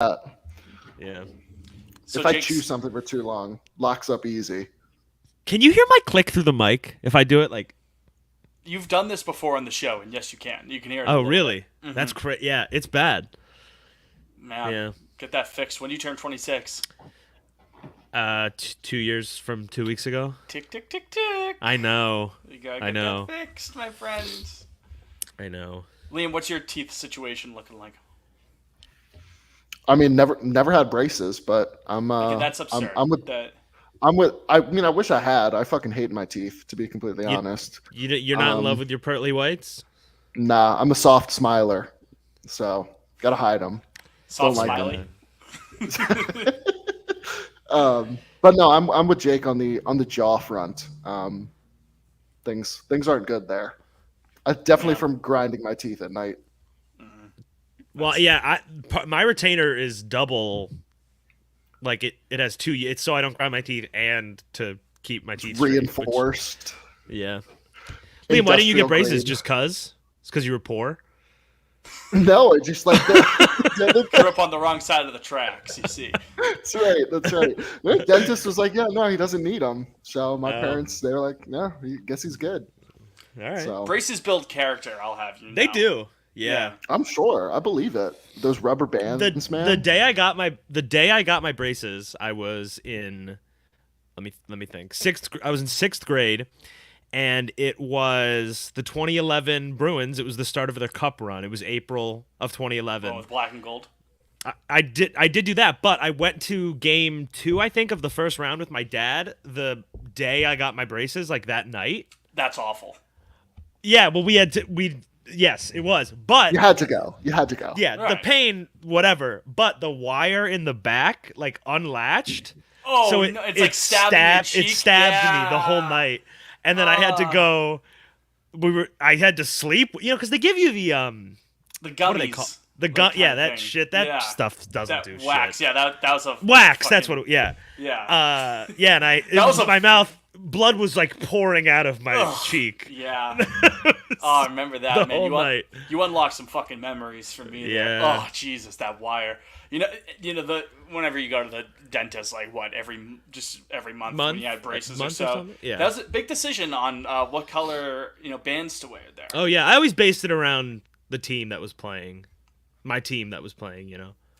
Yeah. So If I Jake's, chew something for too long, locks up easy. Can you hear my click through the mic if I do it like? you've done this before on the show, and yes, you can. You can hear it a Oh, little really? bit. That's crazy. Yeah, it's bad. Man, Yeah. get that fixed. When do you turn 26? 2 years from 2 weeks ago. Tick, tick, tick, tick. I know. You gotta I get know. that fixed, my friends. I know. Liam, what's your teeth situation looking like? I mean, never had braces, but Okay, that's absurd. I'm with That I'm with. I mean, I wish I had. I fucking hate my teeth, to be completely You, honest. you're not in love with your pearly whites? Nah, I'm a soft smiler, so gotta hide them. soft like smiley. But no, I'm with Jake on the jaw front. Things aren't good there. Definitely Yeah. from grinding my teeth at night. Well, yeah. My retainer is double. Like it has two. It's so I don't grind my teeth and to keep my teeth straight, Reinforced. yeah. Liam, why didn't you get Industrial braces? grade. Just cause? It's because you were poor. No, it just like Grew up on the wrong side of the tracks, you see. that's right. That's right. The dentist was like, "Yeah, no, he doesn't need them." So my Oh. parents, they were like, "No, he guess he's good." All right. So Braces build character, I'll have you know. They do. Yeah. I'm sure. I believe it. Those rubber bands, man. The day I got my braces, I was in. Let me think. I was in sixth grade, and it was the 2011 Bruins. It was the start of their cup run. It was April of 2011. Oh, with black and gold. I did do that, but I went to game 2, I think, of the first round with my dad the day I got my braces, like that night. That's awful. Yeah, well, yes, it was, but You had to go. You had to go. yeah, the Right. pain, whatever, but the wire in the back, like unlatched, Oh, so no, it's like stabbed in your cheek. it stabbed me the whole Yeah. night, and then I had to go. I had to sleep, because they give you the The gummies. what do they call the gun? kind Yeah, of that thing. shit. That Yeah. stuff doesn't That do wax. shit. Yeah, that was a Wax. fucking- That's what. Yeah. Yeah. Yeah, and That was a- my mouth, blood was like pouring out of my Ugh. cheek. Yeah. Oh, I remember that, The man. whole night. You unlocked some fucking memories for me. There. Yeah. Oh, Jesus, that wire. You know whenever you go to the dentist, like what every month when you had braces or month or so. something? Yeah. That was a big decision on what color bands to wear there. Oh yeah, I always based it around the team that was playing, my team that was playing.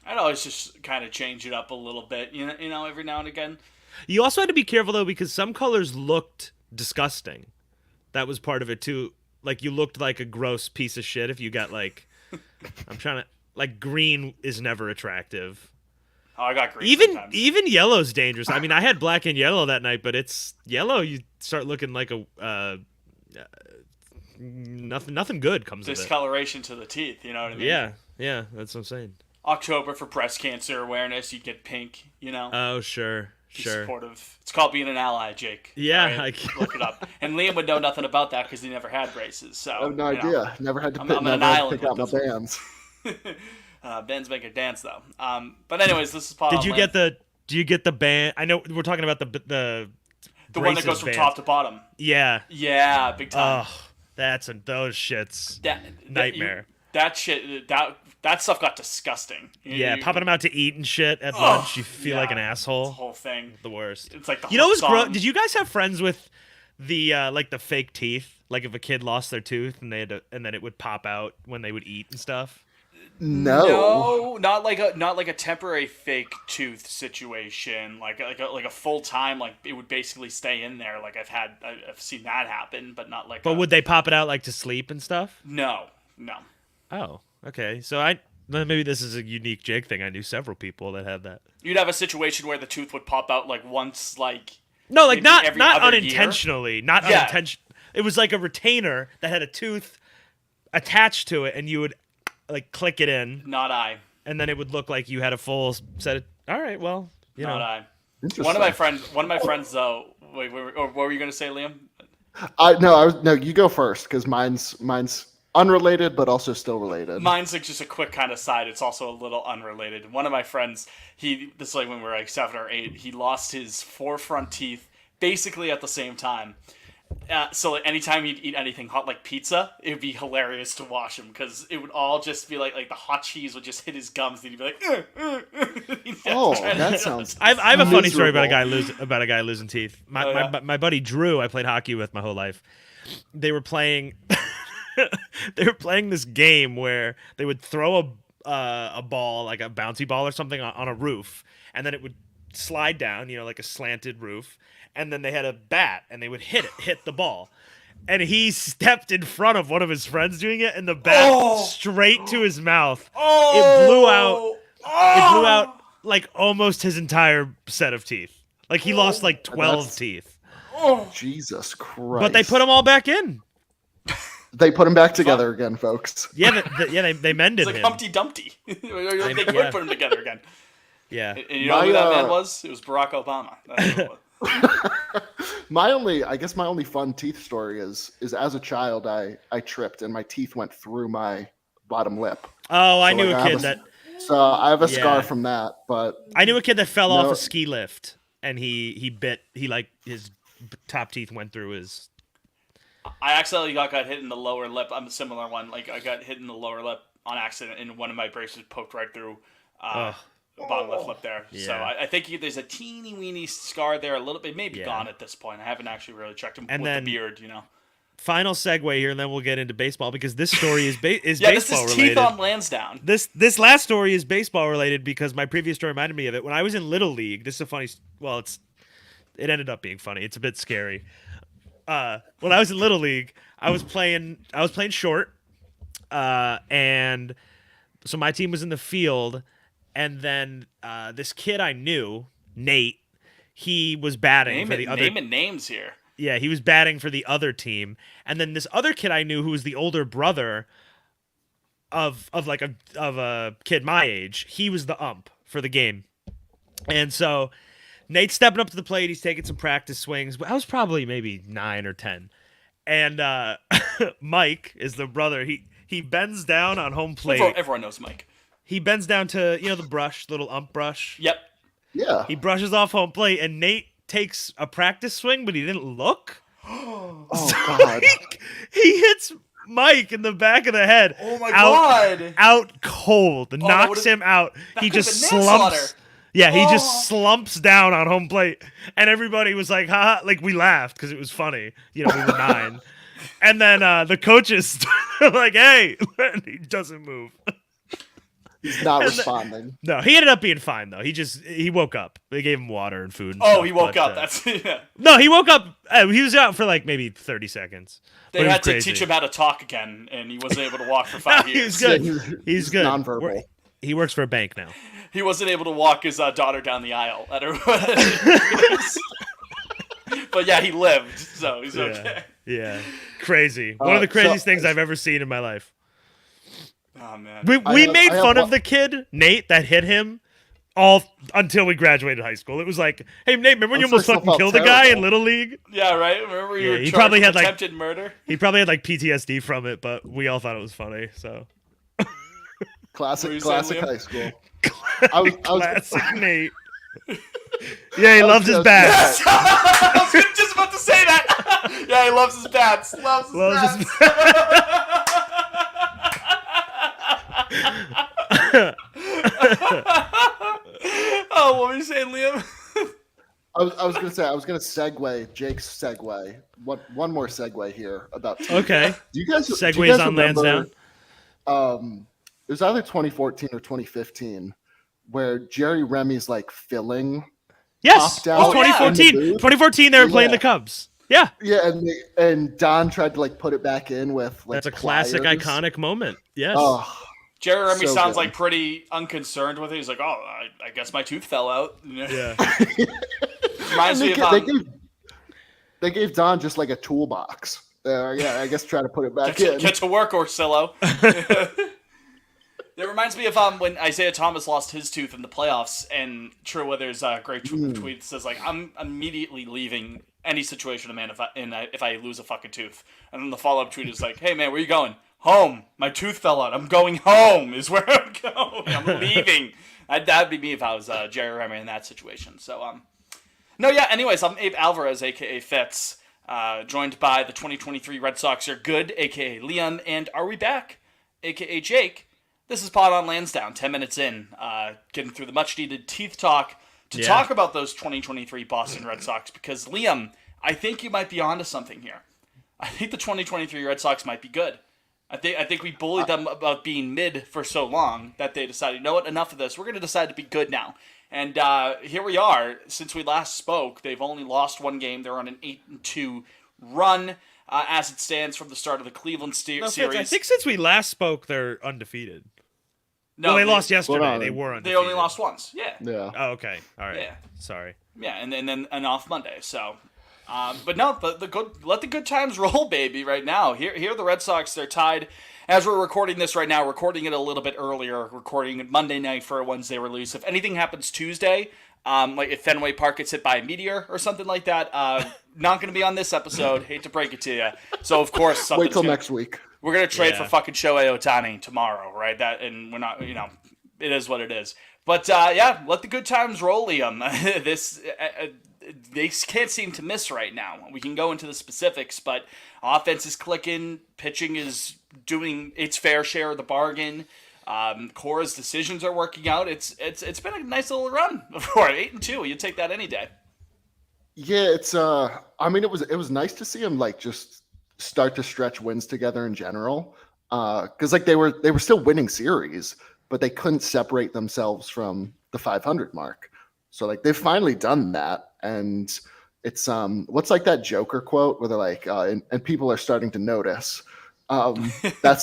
I'd always just kind of change it up a little bit, every now and again. You also had to be careful though because some colors looked disgusting. That was part of it too. Like you looked like a gross piece of shit if you got like, I'm trying to like green is never attractive. Oh, I got green Even sometimes. even yellow's dangerous. I mean, I had black and yellow that night, but it's yellow. You start looking like a nothing good comes of it. Discoloration to the teeth, you know what I mean? Yeah, that's what I'm saying. October for breast cancer awareness, you get pink, Oh sure. Be Sure. supportive. It's called being an ally, Jake. Yeah, All right? I- Look it up. And Liam would know nothing about that because he never had braces. So I have no idea. Never had to I'm pick, on an never had to island pick out my with this bands. Ben's making a dance though. But anyways, this is Paul. Did you get the? Do you get the band? I know we're talking about the one that goes from braces top to bottom? Yeah. Yeah, big time. Oh, those shits. That nightmare. That shit. That stuff got disgusting. Yeah, popping them out to eat and shit at lunch. You feel like an The asshole. whole thing. The worst. It's like the You know whole what's gross? song. Did you guys have friends with the like the fake teeth? Like if a kid lost their tooth and and then it would pop out when they would eat and stuff. No. not like a temporary fake tooth situation, like a full time, like it would basically stay in there. Like I've seen that happen, but not like. But would they pop it out like to sleep and stuff? No. Oh, okay. So maybe this is a unique Jake thing. I knew several people that had that. You'd have a situation where the tooth would pop out like once, like No, like maybe not every not other unintentionally, not Yeah. unintentional. It was like a retainer that had a tooth attached to it, and you would like click it in, not I, and then it would look like you had a full set of. All right, well, not I. Interesting. One of my friends though. Wait, or what were you gonna say, Liam? No, you go first because mine's unrelated but also still related. Mine's like just a quick kind of side. It's also a little unrelated. One of my friends, this is like when we were like 7 or 8. He lost his 4 front teeth basically at the same time, So like, anytime he'd eat anything hot like pizza, it would be hilarious to watch him because it would all just be like the hot cheese would just hit his gums and he'd be like, He'd Oh, try to- that sounds. I have a funny story about miserable. a guy losing teeth. My, Oh, yeah? my buddy Drew, I played hockey with my whole life. They were playing they were playing this game where they would throw a ball, like a bouncy ball or something, on a roof, and then it would slide down, like a slanted roof, and then they had a bat and they would hit the ball. And he stepped in front of one of his friends doing it, and the bat straight to his mouth. Oh! It blew out like almost his entire set of teeth. Like he lost like 12 That's- teeth. Jesus Christ. But they put them all back in. They put him back together again, folks. Yeah, they mended It's like him. Humpty Dumpty. They could Yeah. put them together again. Yeah. And you know who that My, man was? It was Barack Obama. That's who it was. I guess my only fun teeth story is as a child I tripped and my teeth went through my bottom lip. Oh, I So, knew like, a I have kid a- that So I have a Yeah. scar from that, but fell off No. a ski lift, and his top teeth went through his. I accidentally got hit in the lower lip. I'm a similar one. Like I got hit in the lower lip on accident, and one of my braces poked right through Ugh. the bottom left lip there. So Yeah. I think there's a teeny weeny scar there, a little bit, maybe Yeah. gone at this point. I haven't actually really checked him And with then- the beard, Final segue here, and then we'll get into baseball because this story is Yeah, this baseball is related. teeth on Lansdowne. This last story is baseball related because my previous story reminded me of it. When I was in Little League, this is a funny. Well, it ended up being funny. It's a bit scary. When I was in Little League, I was playing short, and so my team was in the field, and then this kid I knew, Nate, he was batting for the other. Naming names here. Yeah, he was batting for the other team, and then this other kid I knew who was the older brother of a kid my age. He was the ump for the game, and so Nate's stepping up to the plate. He's taking some practice swings. I was probably maybe 9 or 10, and Mike is the brother. He bends down on home plate. Everyone knows Mike. He bends down to the brush, little ump brush. Yep. yeah. He brushes off home plate, and Nate takes a practice swing, but he didn't look. Oh God. He hits Mike in the back of the head. Oh my out, God. Out cold. that Knocks would've- him out. that He could've just been manslaughter. slumps. Yeah, he Oh. just slumps down on home plate. And everybody was like, haha. Like, we laughed because it was funny. We were 9. And then the coaches were like, hey. And he doesn't move. He's not responding. No, he ended up being fine, though. He woke up. They gave him water and food. And Oh, stuff, he woke but, up. That's yeah. No, he woke up. He was out for like maybe 30 seconds. They But it was had to crazy. teach him how to talk again, and he wasn't able to walk for 5 He years. was good. Yeah, He's good. Nonverbal. He works for a bank now. He wasn't able to walk his daughter down the aisle at her. But yeah, he lived, so he's okay. Yeah. Craziest One of the so- craziest things I've ever seen in my life. Oh man. We have- made I have fun of one- the kid, Nate, that hit him all until we graduated high school. It was like, hey, Nate, remember when you At almost first I fucking felt killed a guy in terrible. Little League? Yeah, right. Remember you Yeah, were he charged probably with had, like- attempted murder. He probably had like PTSD from it, but we all thought it was funny. So Classic What were you saying, Liam? high school. I was classic Nate. Yeah, he loves his just- bats. I was just about to say that. Yeah, he loves his bats. Loves his Loves bats. his Oh, what were you saying, Liam? I was gonna say I was gonna segue Jake's segue. One more segue here about teeth. Okay. Do you guys Segues on remember, Lansdowne. It was either 2014 or 2015 where Jerry Remy's like filling. Yes, Popped it was out 2014. in the booth. 2014, they were playing Yeah. the Cubs. Yeah, Yeah, and Don tried to like put it back in with like that's a classic, pliers. iconic moment. Yes. Oh, Jerry Remy So sounds good. like pretty unconcerned with it. He's like, "Oh, I guess my tooth fell out." Yeah. Reminds me they, of they gave Don just like a toolbox. Yeah, I guess try to put it back in. Get to work, Orsillo. It reminds me of when Isaiah Thomas lost his tooth in the playoffs, and True Withers' great tweet says like, "I'm immediately leaving any situation I'm in if I lose a fucking tooth." And then the follow up tweet is like, "Hey man, where you going? Home. My tooth fell out. I'm going home. Is where I'm going. I'm leaving." That'd be me if I was Jerry Remy in that situation. So no, yeah. Anyways, I'm Abe Alvarez, aka Fitz. joined by the 2023 Red Sox are good, aka Liam, and Are We Back, aka Jake. This is Pod on Lansdowne, 10 minutes in, getting through the much-needed teeth talk to talk about those 2023 Boston Red Sox, because Liam, I think you might be onto something here. I think the 2023 Red Sox might be good. I think we bullied them about being mid for so long that they decided, you know what, enough of this. We're going to decide to be good now. And here we are. Since we last spoke, they've only lost one game. They're on an 8-2 run as it stands from the start of the Cleveland series. I think since we last spoke, they're undefeated. No, Well, they lost yesterday. They were undefeated. They only lost once. Yeah. Yeah. Oh, okay. All right. Yeah. Sorry. Yeah, and then off Monday. So, but no, the good, let the good times roll, baby. Right now, here the Red Sox. They're tied. As we're recording this right now, recording it a little bit earlier, recording it Monday night for a Wednesday release. If anything happens Tuesday, like if Fenway Park gets hit by a meteor or something like that, not going to be on this episode. Hate to break it to you. So of course, Wait till next week. We're going to trade for fucking Shohei Ohtani tomorrow, right? That, and we're not, it is what it is. But yeah, let the good times roll, Liam. They can't seem to miss right now. We can go into the specifics, but offense is clicking, pitching is doing its fair share of the bargain. Cora's decisions are working out. It's been a nice little run before 8-2. You take that any day. Yeah, it's I mean, it was nice to see them like just start to stretch wins together in general. Because like they were still winning series, but they couldn't separate themselves from the 500 mark. So like they've finally done that, and it's what's like that Joker quote where they're like, and people are starting to notice. That's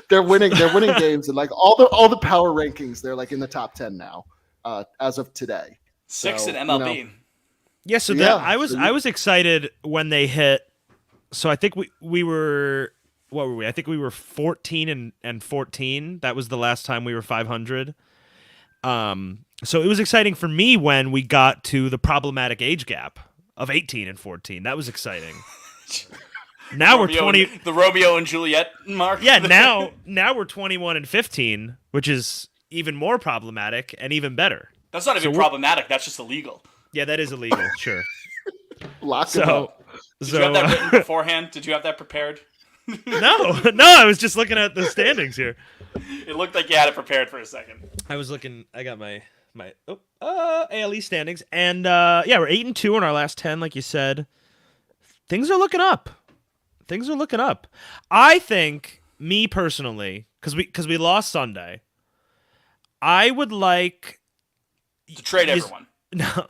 they're winning games, and like all the power rankings, they're like in the top 10 now, as of today. 6 So, in MLB. Yeah. So I was excited when they hit. So I think we were. What were we? I think we were 14 and 14. That was the last time we were 500. So it was exciting for me when we got to the problematic age gap of 18 and 14. That was exciting. Now we're 20. The Romeo and Juliet mark. Yeah, now we're 21 and 15, which is even more problematic and even better. That's not even problematic. That's just illegal. Yeah, that is illegal. Sure. Lock it up. Did you have that written beforehand? Did you have that prepared? No. I was just looking at the standings here. It looked like you had it prepared for a second. I was looking. I got my ALE standings, and yeah, we're 8-2 in our last 10, like you said. Things are looking up. I think, me personally, because we lost Sunday, I would like to trade everyone. No,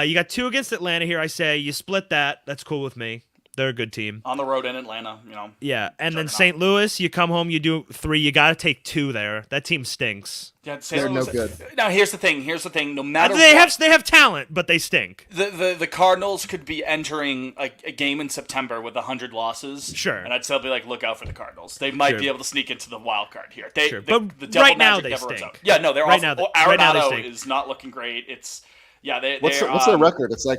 you got 2 against Atlanta here. I say you split that. That's cool with me. They're a good team. On the road in Atlanta, Yeah, and then St. Louis, you come home, you do 3. You got to take 2 there. That team stinks. Yeah, They're no good. Now here's the thing. No matter they have talent, but they stink. The Cardinals could be entering a game in September with 100 losses. Sure. And I'd still be like, look out for the Cardinals. They might be able to sneak into the wild card here. But the devil right now magic they never runs stink. out. Yeah, no, they're right awful. Right now they Arenado stink. is not looking great. What's their record? It's like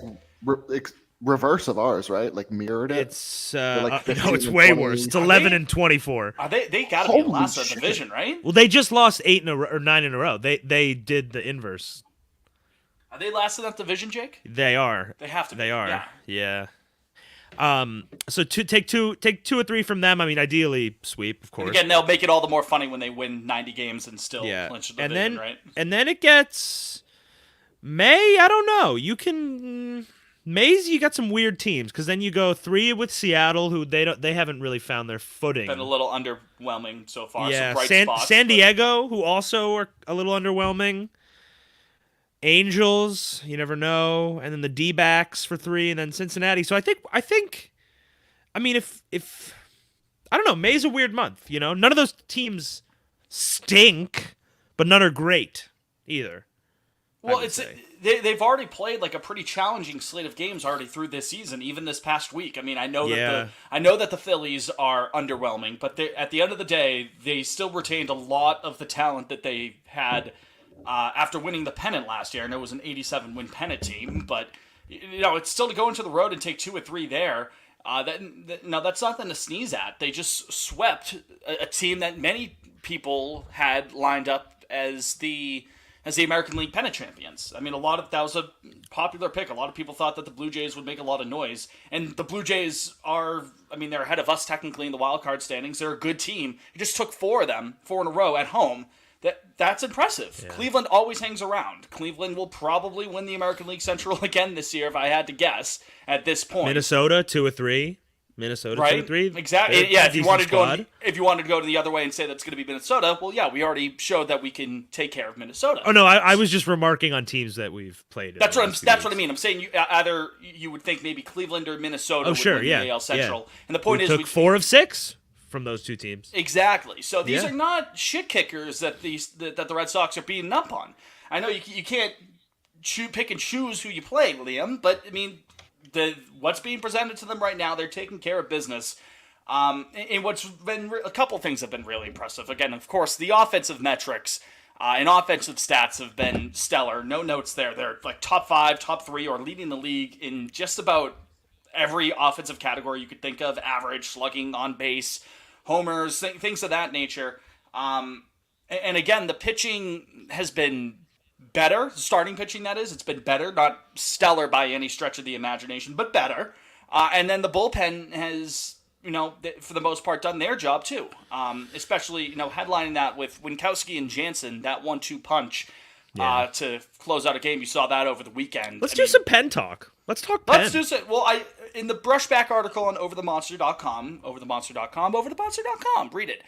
reverse of ours, right? Like mirrored it. It's like no, it's way worse. It's 11 and 24. They gotta be last of the division, right? Well, they just lost 8 in a row, or 9 in a row. They did the inverse. Are they last in that division, Jake? They are. They have to. They are. Yeah. So take two or 3 from them. I mean, ideally sweep, of course. And again, they'll make it all the more funny when they win 90 games and still clinch the division, right? And then it gets May. I don't know. You can. May's you got some weird teams because then you go 3 with Seattle, who they haven't really found their footing. Been a little underwhelming so far. Yeah, some bright spots, San Diego, who also are a little underwhelming. Angels, you never know, and then the D-backs for 3, and then Cincinnati. So I think, I mean, if I don't know, May's a weird month. None of those teams stink, but none are great either. Well, they've already played like a pretty challenging slate of games already through this season, even this past week. I mean, I know that the Phillies are underwhelming, but at the end of the day, they still retained a lot of the talent that they had after winning the pennant last year. And it was an 87-win pennant team, but it's still to go into the road and take 2 or 3 there. That's nothing to sneeze at. They just swept a team that many people had lined up as the as the American League pennant champions. I mean, that was a popular pick. A lot of people thought that the Blue Jays would make a lot of noise, and the Blue Jays they're ahead of us technically in the wild card standings. They're a good team. You just took 4 of them, 4 in a row at home. That's impressive. Yeah. Cleveland always hangs around. Cleveland will probably win the American League Central again this year, if I had to guess at this point. Minnesota 2 or 3. Minnesota right? 2 or 3. Exactly. Yeah. If you wanted to go to the other way and say that's going to be Minnesota, well, yeah, we already showed that we can take care of Minnesota. Oh no, I was just remarking on teams that we've played. That's what I mean. I'm saying you would think maybe Cleveland or Minnesota would win the AL Central, and the point is we took 4 of 6. From those 2 teams. Exactly. So these are not shit kickers that the Red Sox are beating up on. I know you can't pick and choose who you play, Liam, but I mean, what's being presented to them right now, they're taking care of business. And what's been a couple things have been really impressive. Again, of course, the offensive metrics and offensive stats have been stellar. No notes there. They're like top 5, top 3, or leading the league in just about every offensive category you could think of: average, slugging, on base, homers, things of that nature. And again, the pitching has been better. Starting pitching, that is. It's been better. Not stellar by any stretch of the imagination, but better. And then the bullpen has, for the most part, done their job too. Especially, headlining that with Winkowski and Jansen, that 1-2 punch to close out a game. You saw that over the weekend. Let's do some pen talk. Let's talk pen. Let's do some. Well, in the Brushback article on overthemonster.com, read it.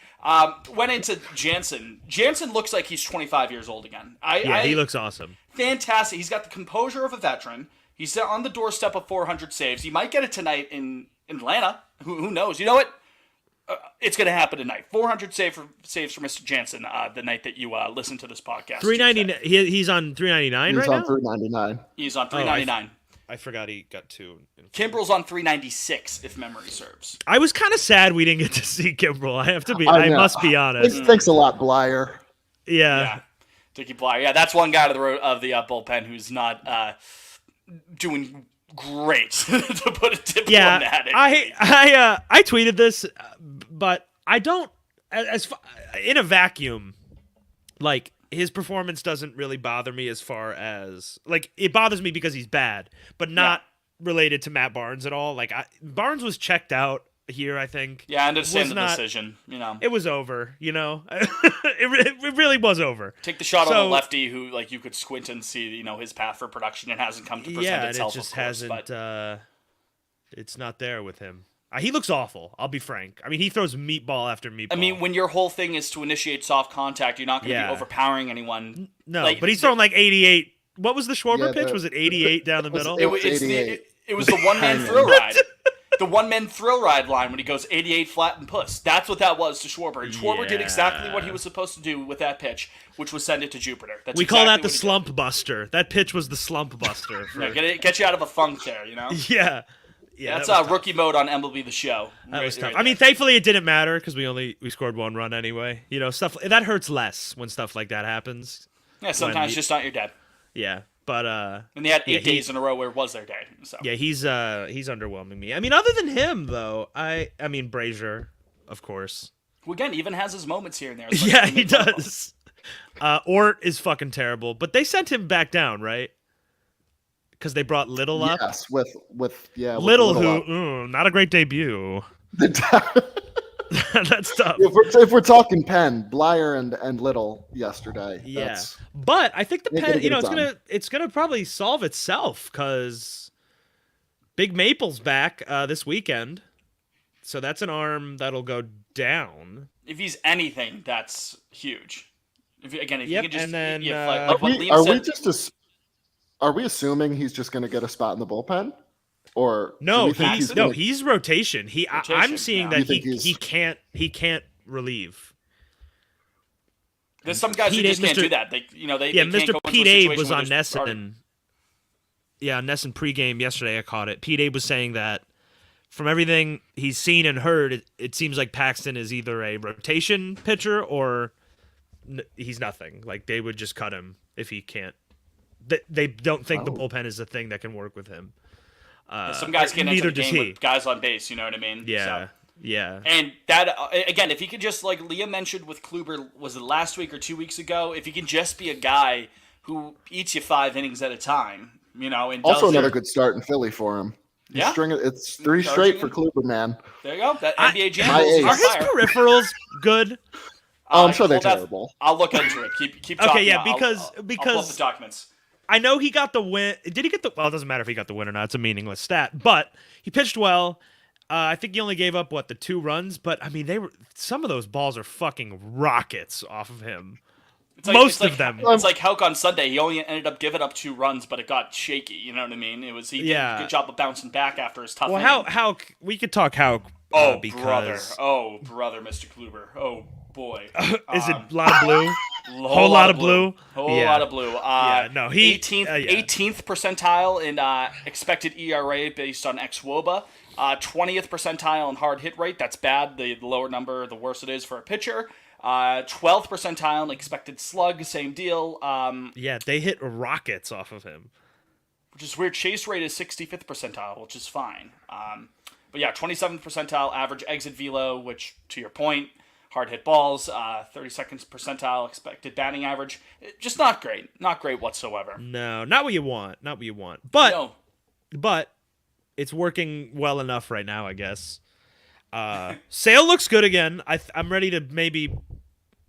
Went into Jansen. Jansen looks like he's 25 years old again. He looks awesome. Fantastic. He's got the composure of a veteran. He's on the doorstep of 400 saves. He might get it tonight in Atlanta. Who knows? You know what? It's going to happen tonight. 400 saves for Mr. Jansen the night that you listen to this podcast. 399. He's on 399 right now? He's on 399. He's on 399. I forgot he got 2. Kimbrel's on 396, if memory serves. I was kind of sad we didn't get to see Kimbrel. I must be honest. Thanks a lot, Blyer. Yeah. Dickie Blyer. Yeah, that's one guy of the bullpen who's not doing great, to put a tip on that. I tweeted this, but I don't, in a vacuum, like, his performance doesn't really bother me as far as, like, it bothers me because he's bad, but not related to Matt Barnes at all. Like, Barnes was checked out here, I think. Yeah, I understand the decision, It was over, it really was over. Take the shot on a lefty who, like, you could squint and see, his path for production. It hasn't come to present itself, and it just of course, hasn't, it's not there with him. He looks awful, I'll be frank. I mean, he throws meatball after meatball. I mean, when your whole thing is to initiate soft contact, you're not going to be overpowering anyone. No, but he's throwing like 88. What was the Schwarber pitch? Was it 88 down the middle? It was the one-man thrill ride. The one-man thrill ride line when he goes 88 flat and puss. That's what that was to Schwarber. And Schwarber did exactly what he was supposed to do with that pitch, which was send it to Jupiter. We call that the slump buster. That pitch was the slump buster. Get you out of a funk there, Yeah. Yeah, that's rookie mode on MLB The Show. That was tough. I mean, thankfully it didn't matter because we scored 1 run anyway. Stuff that hurts less when stuff like that happens. Yeah, sometimes just not your day. Yeah, but and they had 8 days in a row where it was their day. So yeah, he's underwhelming me. I mean, other than him though, I mean Brazier, of course. Who again even has his moments here and there. Yeah, he does. Ort is fucking terrible, but they sent him back down, right? Because they brought Little up. Yes, with Little who not a great debut. That's tough. If we're talking Penn, Blyer and Little yesterday. Yeah, but I think the Penn, it's gonna probably solve itself because Big Maple's back this weekend, so that's an arm that'll go down. If he's anything, that's huge. If you can just and then Are we assuming he's just going to get a spot in the bullpen, or no? He's rotation. I'm seeing that he can't relieve. There's some guys who just can't do that. Mr. Pete Abe was on NESN. Yeah, NESN pregame yesterday. I caught it. Pete Abe was saying that from everything he's seen and heard, it seems like Paxton is either a rotation pitcher or he's nothing. Like they would just cut him if he can't. They don't think the bullpen is a thing that can work with him. Some guys can't enter the game with guys on base, you know what I mean? Yeah, so. yeah. And that, again, if he could just, like Liam mentioned with Kluber, was it last week or 2 weeks ago? If he can just be a guy who eats you 5 innings at a time. And Also, does another your- good start in Philly for him. Yeah. It's 3 Charging straight for him. Kluber, man. There you go. That NBA Jam My rules is ace. on Are his fire. peripherals good? I'm sure they're hold that- terrible. I'll look into it. Keep Okay, talking. yeah, I'll because- pull up because- the documents. I know he got the win. Did he get the? Well, it doesn't matter if he got the win or not. It's a meaningless stat. But he pitched well. I think he only gave up the 2 runs. But I mean, some of those balls are fucking rockets off of him. It's Most it's of them. It's like Houck on Sunday. He only ended up giving up 2 runs, but it got shaky. You know what I mean? He did a good job of bouncing back after his tough. Well, inning. how we could talk how. Brother, Mr. Kluber, oh boy, Is it a lot of blue? whole lot of blue? whole Yeah. lot of blue. No, he 18th, yeah. 18th percentile in expected ERA based on xWOBA. 20th percentile in hard hit rate. That's bad. The lower number, the worse it is for a pitcher. 12th percentile in expected slug. Same deal. Yeah, they hit rockets off of him. Which is weird. Chase rate is 65th percentile, which is fine. But yeah, 27th percentile average exit velo, which, to your point, hard hit balls, 32nd percentile expected batting average. Just not great. Not great whatsoever. No, not what you want. Not what you want. But No. but it's working well enough right now, I guess. Sale looks good again. I'm ready to maybe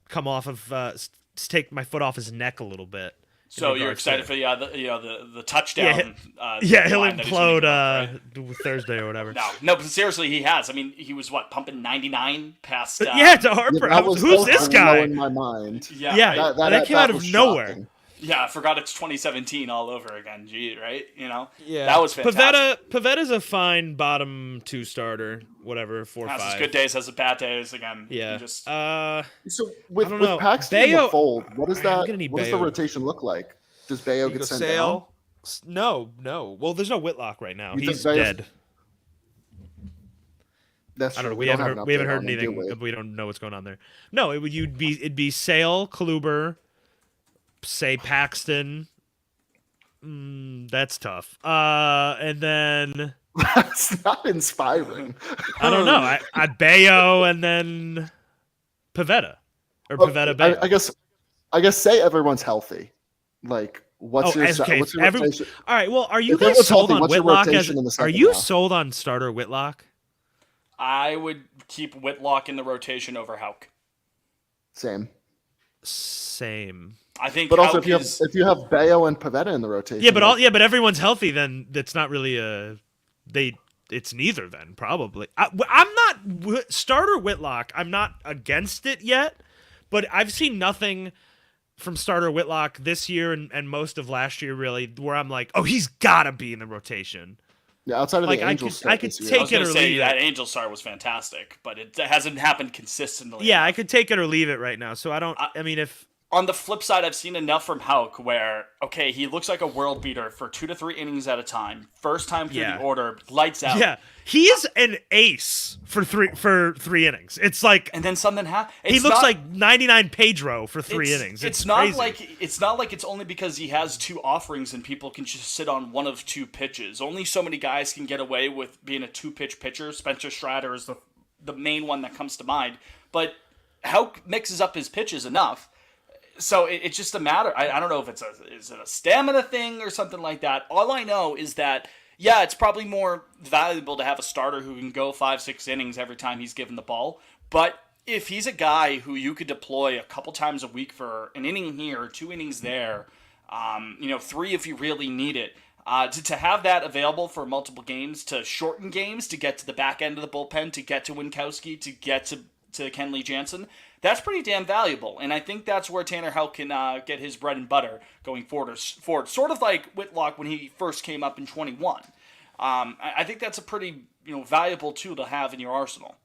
come off of take my foot off his neck a little bit. So you're excited for the touchdown? Yeah, he'll line that he's making implode up, right? Thursday or whatever. No, but seriously, he has. I mean, he was pumping 99 past. Yeah, to Harper. Yeah, that was Who's this guy? in my mind. Yeah, that came out of was nowhere. shocking. Yeah, I forgot it's 2017 all over again. Gee, right? Yeah, that was fantastic. Pavetta's a fine bottom 2 starter, whatever, 4 Has 5. his good days, has his bad days again. Yeah. You just So with I don't know. Paxton in the Bayo- fold, what does I'm that? gonna need What does the Bayo. rotation look like? Does Bayo get sent down? No. Well, there's no Whitlock right now. You think He's Bayo's- dead. That's I don't know. true. We don't haven't have heard. We an haven't update heard on him, do anything. we? We don't know what's going on there. No, it'd be Sale, Kluber, say Paxton. That's tough. And then That's not inspiring. I don't know. I Bayo and then Pavetta or Pavetta Bayo. I guess say everyone's healthy. Like, what's your okay, what's your every- rotation? All right. Well, are you If everyone's guys sold healthy, on what's your Whitlock? rotation in the Are second you half? sold on starter Whitlock? I would keep Whitlock in the rotation over Houck. Same. Same. I think. But also, Houck if you have Bayo and Pavetta in the rotation, Yeah, but everyone's healthy. Then that's not really It's neither. Then probably. I'm not starter Whitlock. I'm not against it yet, but I've seen nothing from starter Whitlock this year and most of last year really where I'm like, oh, he's gotta be in the rotation. yeah, outside of like, the I Angels, could- I could this year. take I was it going or to say leave that it. Angel start was fantastic, but it hasn't happened consistently. Yeah, I could take it or leave it right now. So I don't. I mean, if On the flip side, I've seen enough from Houck where, okay, he looks like a world beater for 2 to 3 innings at a time. First time through Yeah. the order, lights out. yeah, he's an ace for three innings. It's like And then something happens. he looks like 99 Pedro for 3 innings. It's It's not crazy. like it's only because he has 2 offerings and people can just sit on one of 2 pitches. Only so many guys can get away with being a 2-pitch pitcher. Spencer Strider is the main one that comes to mind. But Houck mixes up his pitches enough. So it's just a matter. I don't know if is it a stamina thing or something like that. All I know is that, yeah, it's probably more valuable to have a starter who can go 5-6 innings every time he's given the ball. But if he's a guy who you could deploy a couple times a week for an inning here, 2 innings there, 3 if you really need it, to have that available for multiple games, to shorten games, to get to the back end of the bullpen, to get to Winkowski, to get to Kenley Jansen, that's pretty damn valuable. And I think that's where Tanner Houck can get his bread and butter going forward. Sort of like Whitlock when he first came up in 21. I think that's a pretty valuable tool to have in your arsenal.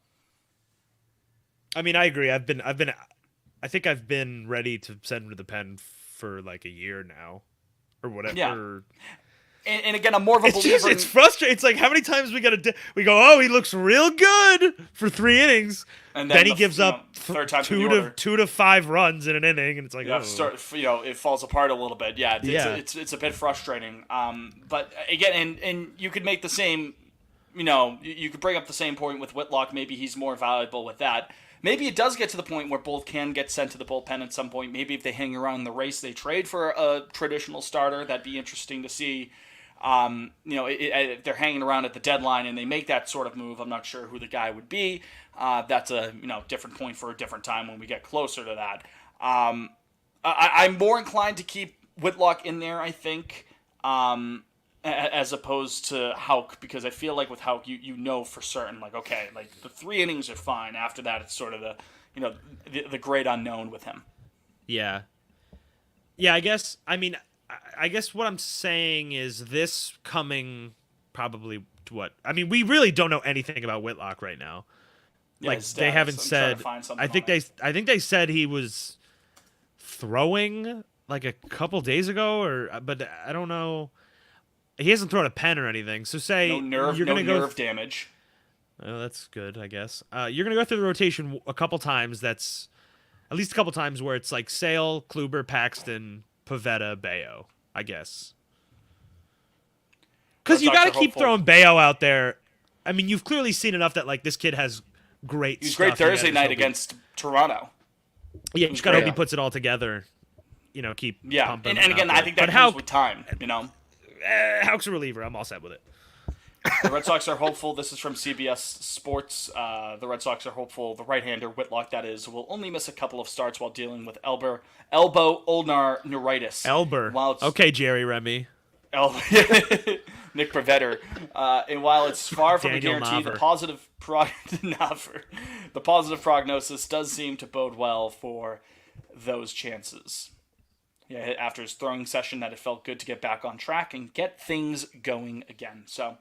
I mean, I agree. I think I've been ready to send him to the pen for like a year now, or whatever. Yeah. And again, I'm more of a believer. It's frustrating. It's like how many times we go, oh, he looks real good for 3 innings, and then he gives up third time 2 to 5 runs in an inning, and it's like, it falls apart a little bit. Yeah, it's a bit frustrating. But again, and you could make the same, you could bring up the same point with Whitlock. Maybe he's more valuable with that. maybe it does get to the point where both can get sent to the bullpen at some point. Maybe if they hang around the race, they trade for a traditional starter. That'd be interesting to see. If they're hanging around at the deadline and they make that sort of move, I'm not sure who the guy would be. That's a different point for a different time when we get closer to that. I'm more inclined to keep Whitlock in there, I think, as opposed to Houck, because I feel like with Houck, you know for certain, like, okay, like the 3 innings are fine. After that, it's sort of the great unknown with him. Yeah. Yeah, I guess what I'm saying is this coming probably to what? I mean, we really don't know anything about Whitlock right now. Yeah, Like, his they status. haven't I'm trying said. to find something I think on it. I think they said he was throwing like a couple days ago, but I don't know. He hasn't thrown a pen or anything. So say No you're gonna go. nerve damage. Oh, that's good, I guess. You're gonna go through the rotation a couple times. That's at least a couple times where it's like Sale, Kluber, Paxton, Pavetta, Bayo, I guess. Because Red you Sox got to are keep hopeful. throwing Bayo out there. I mean, you've clearly seen enough that like this kid has great. He was stuff. great Thursday just night hope he- against Toronto. Yeah, you just gotta hope he great. puts it all together. Keep Yeah, pumping and him again, out I there. think that But comes with time. Houck's a reliever. I'm all set with it. The Red Sox are hopeful. This is from CBS Sports. The Red Sox are hopeful the right-hander, Whitlock that is, will only miss a couple of starts while dealing with elbow ulnar neuritis. Elber. While it's Okay, Jerry Remy. Nick Prevetter. And while it's far from Daniel a guarantee, Navar. the positive prognosis does seem to bode well for those chances. Yeah, after his throwing session, that it felt good to get back on track and get things going again. So,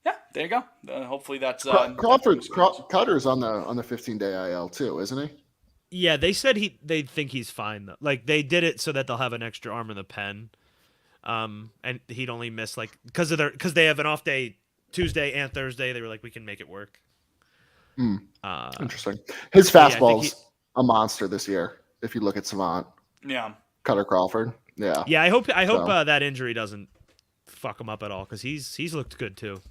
yeah, there you go. Hopefully that's Cutter's on the 15-day IL too, isn't he? Yeah, they said they think he's fine though. Like they did it so that they'll have an extra arm in the pen. And he'd only miss like because they have an off day Tuesday and Thursday. They were like, we can make it work. Interesting. His yeah, I think fastball's a monster this year. If you look at Savant, yeah. Cutter Crawford, yeah. Yeah, I hope So- that injury doesn't fuck him up at all because he's looked good too.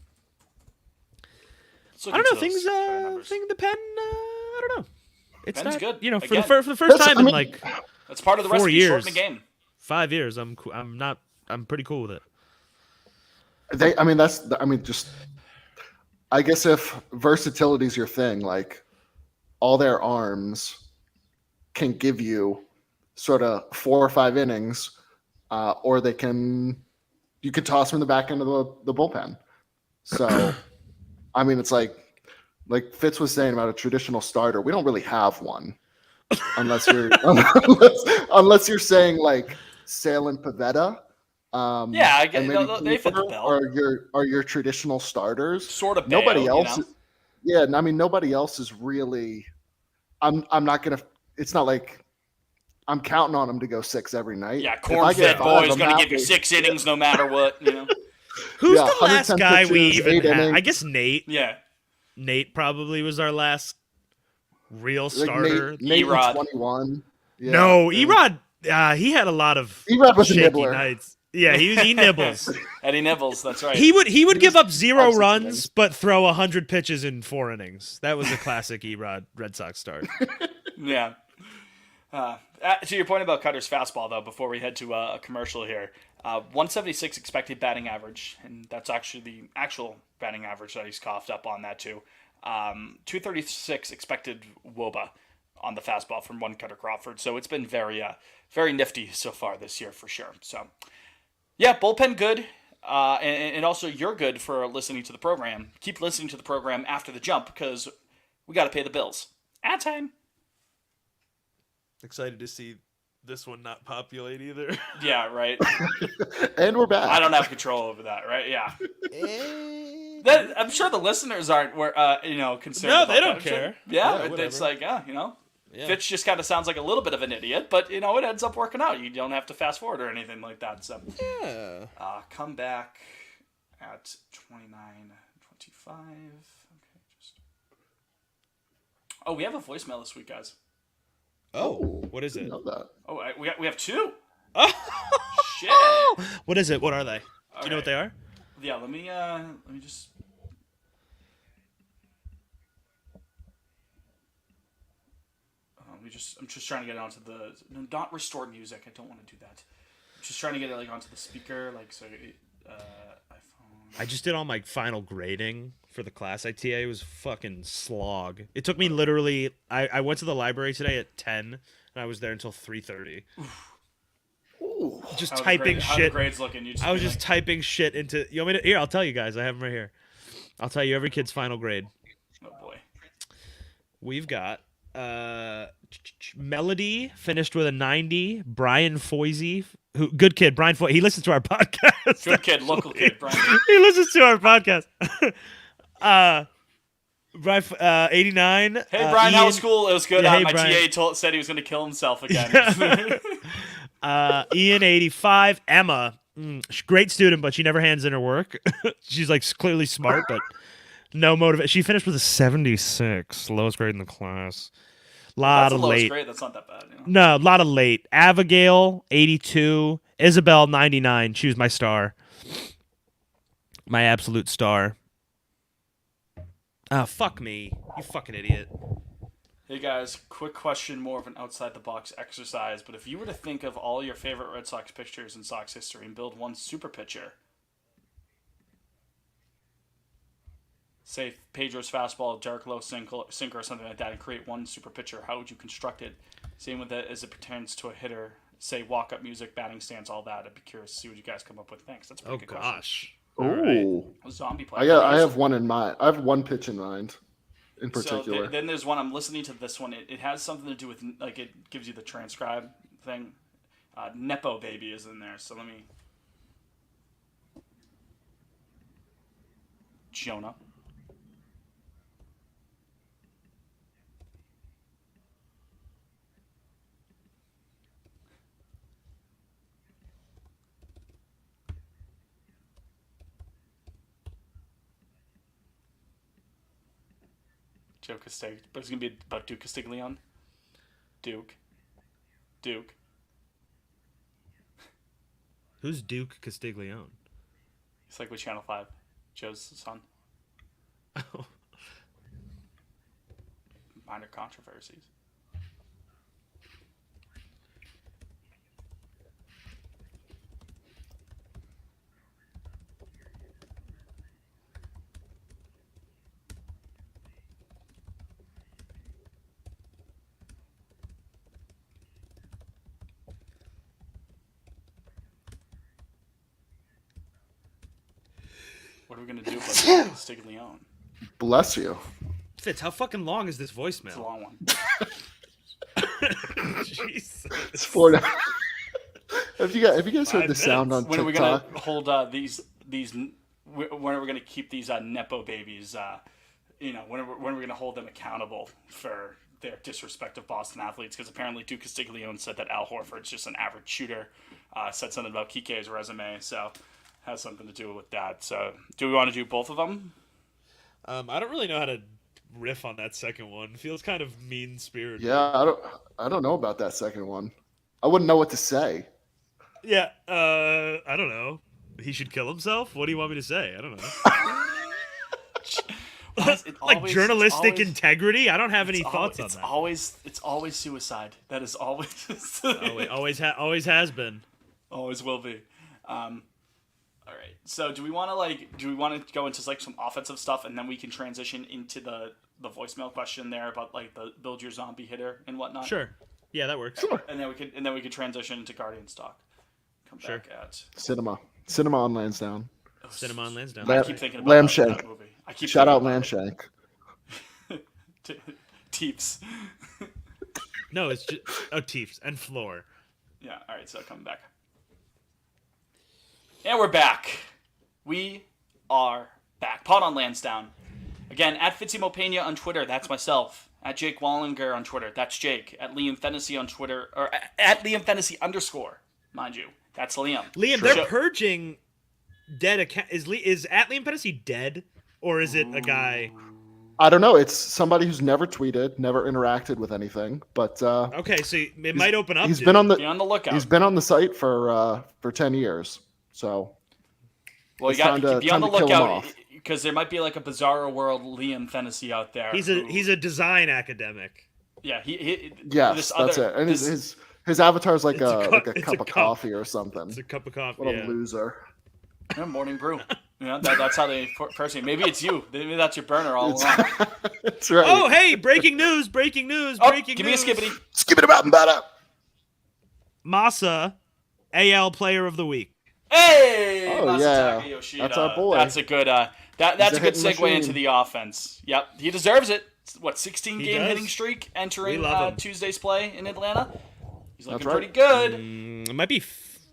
Let's look I don't know into things. those numbers. Thing the pen. I don't know. It's Pen's not good. for Again. for the first That's- time I in mean- like That's part of the 4 recipe. years. Shorten the game. 5 years. I'm pretty cool with it. Just I guess if versatility is your thing, like all their arms can give you sort of 4 or 5 innings, or you could toss them in the back end of the bullpen. So, I mean, it's like Fitz was saying about a traditional starter. We don't really have one, unless you're unless you're saying like Sale and Pavetta. Yeah, I get- and maybe they fit the Cooper bill. are your traditional starters. Sort of. Nobody bail, else. Yeah, and I mean nobody else is really. I'm not gonna. It's not like I'm counting on them to go 6 every night. Yeah, If I get corn-fed 5, boy is I'm going to give you happy. 6 innings no matter what. Who's Yeah, the last 110 guy we pitches, even 8 had? innings. I guess Nate. Yeah. Nate probably was our last real Like starter. Nate in Erod. 21. Yeah. No, And Erod. He had a lot of Erod was a shaky nibbler. nights. Yeah, he nibbles. Eddie Nibbles, that's right. He would give up 0 6 runs, innings. but throw 100 pitches in 4 innings. That was a classic Erod Red Sox start. Yeah. To your point about Cutter's fastball, though, before we head to a commercial here, 176 expected batting average, and that's actually the actual batting average that he's coughed up on that too. 236 expected WOBA on the fastball from one Cutter Crawford, so it's been very nifty so far this year for sure. So, yeah, bullpen good. And also you're good for listening to the program. Keep listening to the program after the jump because we got to pay the bills. Ad time. Excited to see this one not populate either. Yeah, right. And we're back. I don't have control over that, right? Yeah. I'm sure the listeners aren't, concerned. No, about they don't that. care. Yeah, Yeah, it's whatever. like, Yeah. Fitch just kind of sounds like a little bit of an idiot, but it ends up working out. You don't have to fast forward or anything like that. So, Yeah. come back at 29:25. Okay, Oh, we have a voicemail this week, guys. Oh, what is I it? know that. Oh, we have 2. Oh, Shit. what is it? What are they? Do you know what Okay. they are? Yeah, let me just. I'm just trying to get it onto the not restore music. I don't want to do that. I'm just trying to get it like onto the speaker, like so. iPhone. I just did all my final grading for the class I TA. It was fucking slog. It took me literally. I went to the library today at 10, and I was there until 3:30. Ooh. Just How typing how the shit. grades looking? You I was be just typing shit into. You want me to? Here, I'll tell you guys. I have them right here. I'll tell you every kid's final grade. oh boy. We've got Melody finished with a 90. Brian Foisey, who good kid. Brian Foisey. He listens to our podcast. Good kid, local kid, Brian. He listens to our podcast. Brian, 89. Hey Brian, how Ian, was school? It was good. Yeah, hey, My Brian. TA said he was going to kill himself again. Ian, 85. Emma, great student, but she never hands in her work. She's like clearly smart, but no motivation. She finished with a 76, lowest grade in the class. Lot That's the of lowest late. grade. That's not that bad. You know? No, a lot of late. Abigail, 82. Isabel, 99. She was my star. My absolute star. Oh, fuck me. You fucking idiot. Hey guys, quick question, more of an outside the box exercise, but if you were to think of all your favorite Red Sox pitchers in Sox history and build one super pitcher, say Pedro's fastball, Derek Lowe sinker or something like that, and create one super pitcher, how would you construct it? Same with it as it pertains to a hitter, say walk-up music, batting stance, all that. I'd be curious to see what you guys come up with. Thanks. That's a pretty Oh, good question. gosh. Ooh. All right. A zombie player. I have one in mind. I have one pitch in mind, in particular. So then there's one. I'm listening to this one. It has something to do with like it gives you the transcribe thing. Nepo baby is in there. So let me. Jonah. Joe Castig, but it's gonna be about Duke Castiglione. Duke. Who's Duke Castiglione? He's like with Channel 5. Joe's son. Oh. Minor controversies. What are we gonna do about Castiglione? Bless you. Fitz, how fucking long is this It's a voicemail? long one. Jesus. It's 4. Have you guys heard 5 the sound on When are we gonna TikTok? hold these? When are we gonna keep these nepo babies? When are we gonna hold them accountable for their disrespect of Boston athletes? Because apparently Duke Castiglione said that Al Horford's just an average shooter. Said something about Kike's resume, so has something to do with that. So do we want to do both of them? I don't really know how to riff on that second one. Feels kind of mean-spirited. Yeah, I don't know about that second one. I wouldn't know what to say. Yeah, I don't know. He should kill himself? What do you want me to say? I don't know. Like journalistic integrity? I don't have any thoughts on that. It's always suicide. That is always Always has been. always will be. All right. So do we want to go into like some offensive stuff, and then we can transition into the voicemail question there about like the build your zombie hitter and whatnot? Sure. Yeah, that works. Sure. And then we could transition into Guardian stock. Come Sure. back at Cinema on Lansdowne. Cinema on Lansdowne. I keep thinking about Lamshank. that movie. I keep Shout out thinking Lanshank. about it. Teeps. No, it's just Teefs and Floor. Yeah. All right. So coming back. And we're back. We are back. Pod on Lansdowne. Again, at Fitzimo Pena on Twitter, that's myself. At Jake Wallinger on Twitter, that's Jake. At Liam Fennessy on Twitter, or at Liam Fennessy _ mind you, that's Liam. Liam, Sure. they're purging dead account. Is at Liam Fennessy dead, or is it a guy? I don't know. It's somebody who's never tweeted, never interacted with anything, but Okay, so it might open up. he's dude. been on Be on the lookout. He's been on the site for 10 years. So Well, you it's got time to to- be on the time to kill him lookout off. because there might be like a bizarro world Liam Fennessy out there. He's who- a design academic. Yeah, he Yes, this that's other it. And this, his avatar's like It's a cup- a it's cup a of cup. coffee or something. It's a cup of coffee. What a Yeah. loser. yeah, morning brew. You know, that's how they first. Maybe it's you. Maybe that's your burner all along. That's right. Oh, hey! Breaking news! Breaking news! Oh, Breaking give news! me a skippity. Skip it about and better. Masa, AL Player of the Week. Hey, Oh, Masataka yeah. Yoshida. That's our boy. That's a good. That's a a good hitting segue machine. into the offense. Yep, he deserves it. What 16 He game does. hitting streak entering We love him. Tuesday's play in Atlanta. He's looking That's right. pretty good. It might be.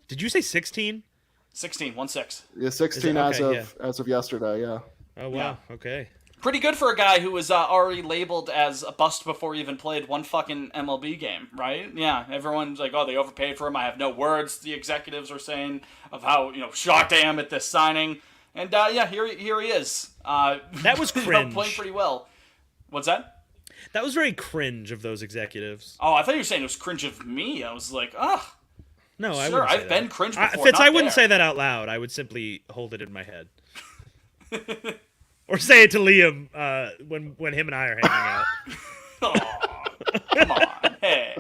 Did you say 16? 16, 1-6. Yeah, 16 okay, as of yesterday. Yeah. Oh wow. Okay. Pretty good for a guy who was already labeled as a bust before he even played one fucking MLB game, right? Yeah, everyone's like, oh, they overpaid for him. I have no words, the executives are saying, of how, shocked I am at this signing. And, yeah, here he is. That was cringe. Playing pretty well. What's that? That was very cringe of those executives. Oh, I thought you were saying it was cringe of me. I was like, No, I sure, wouldn't say I've been that. cringe before. Fitz, not I wouldn't there. say that out loud. I would simply hold it in my head. Or say it to Liam when him and I are hanging out. Aw, come on, hey.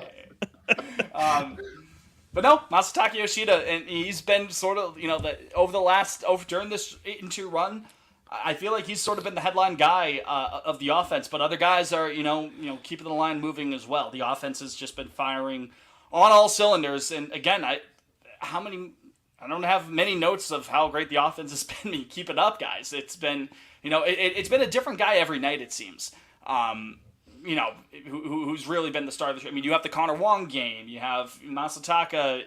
But no, Masataka Yoshida, and he's been sort of, during this 8-2 run, I feel like he's sort of been the headline guy of the offense. But other guys are, keeping the line moving as well. The offense has just been firing on all cylinders. And again, I don't have many notes of how great the offense has been. Keep it up, guys. It's been, it's been a different guy every night, it seems. Who's really been the star of the show. I mean, you have the Connor Wong game. You have Masataka,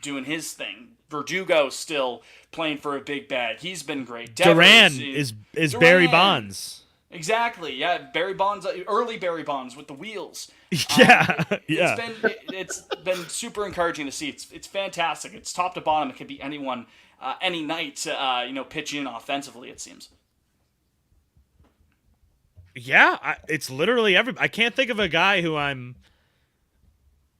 doing his thing. Verdugo still playing for a big bag. He's been great. Duran Devers, is Barry Duran. Bonds. Exactly. Yeah, Barry Bonds, early Barry Bonds with the wheels. Yeah, yeah. It's been super encouraging to see. It's fantastic. It's top to bottom. It can be anyone, any night to pitch in offensively. It seems. Yeah, it's literally I can't think of a guy who I'm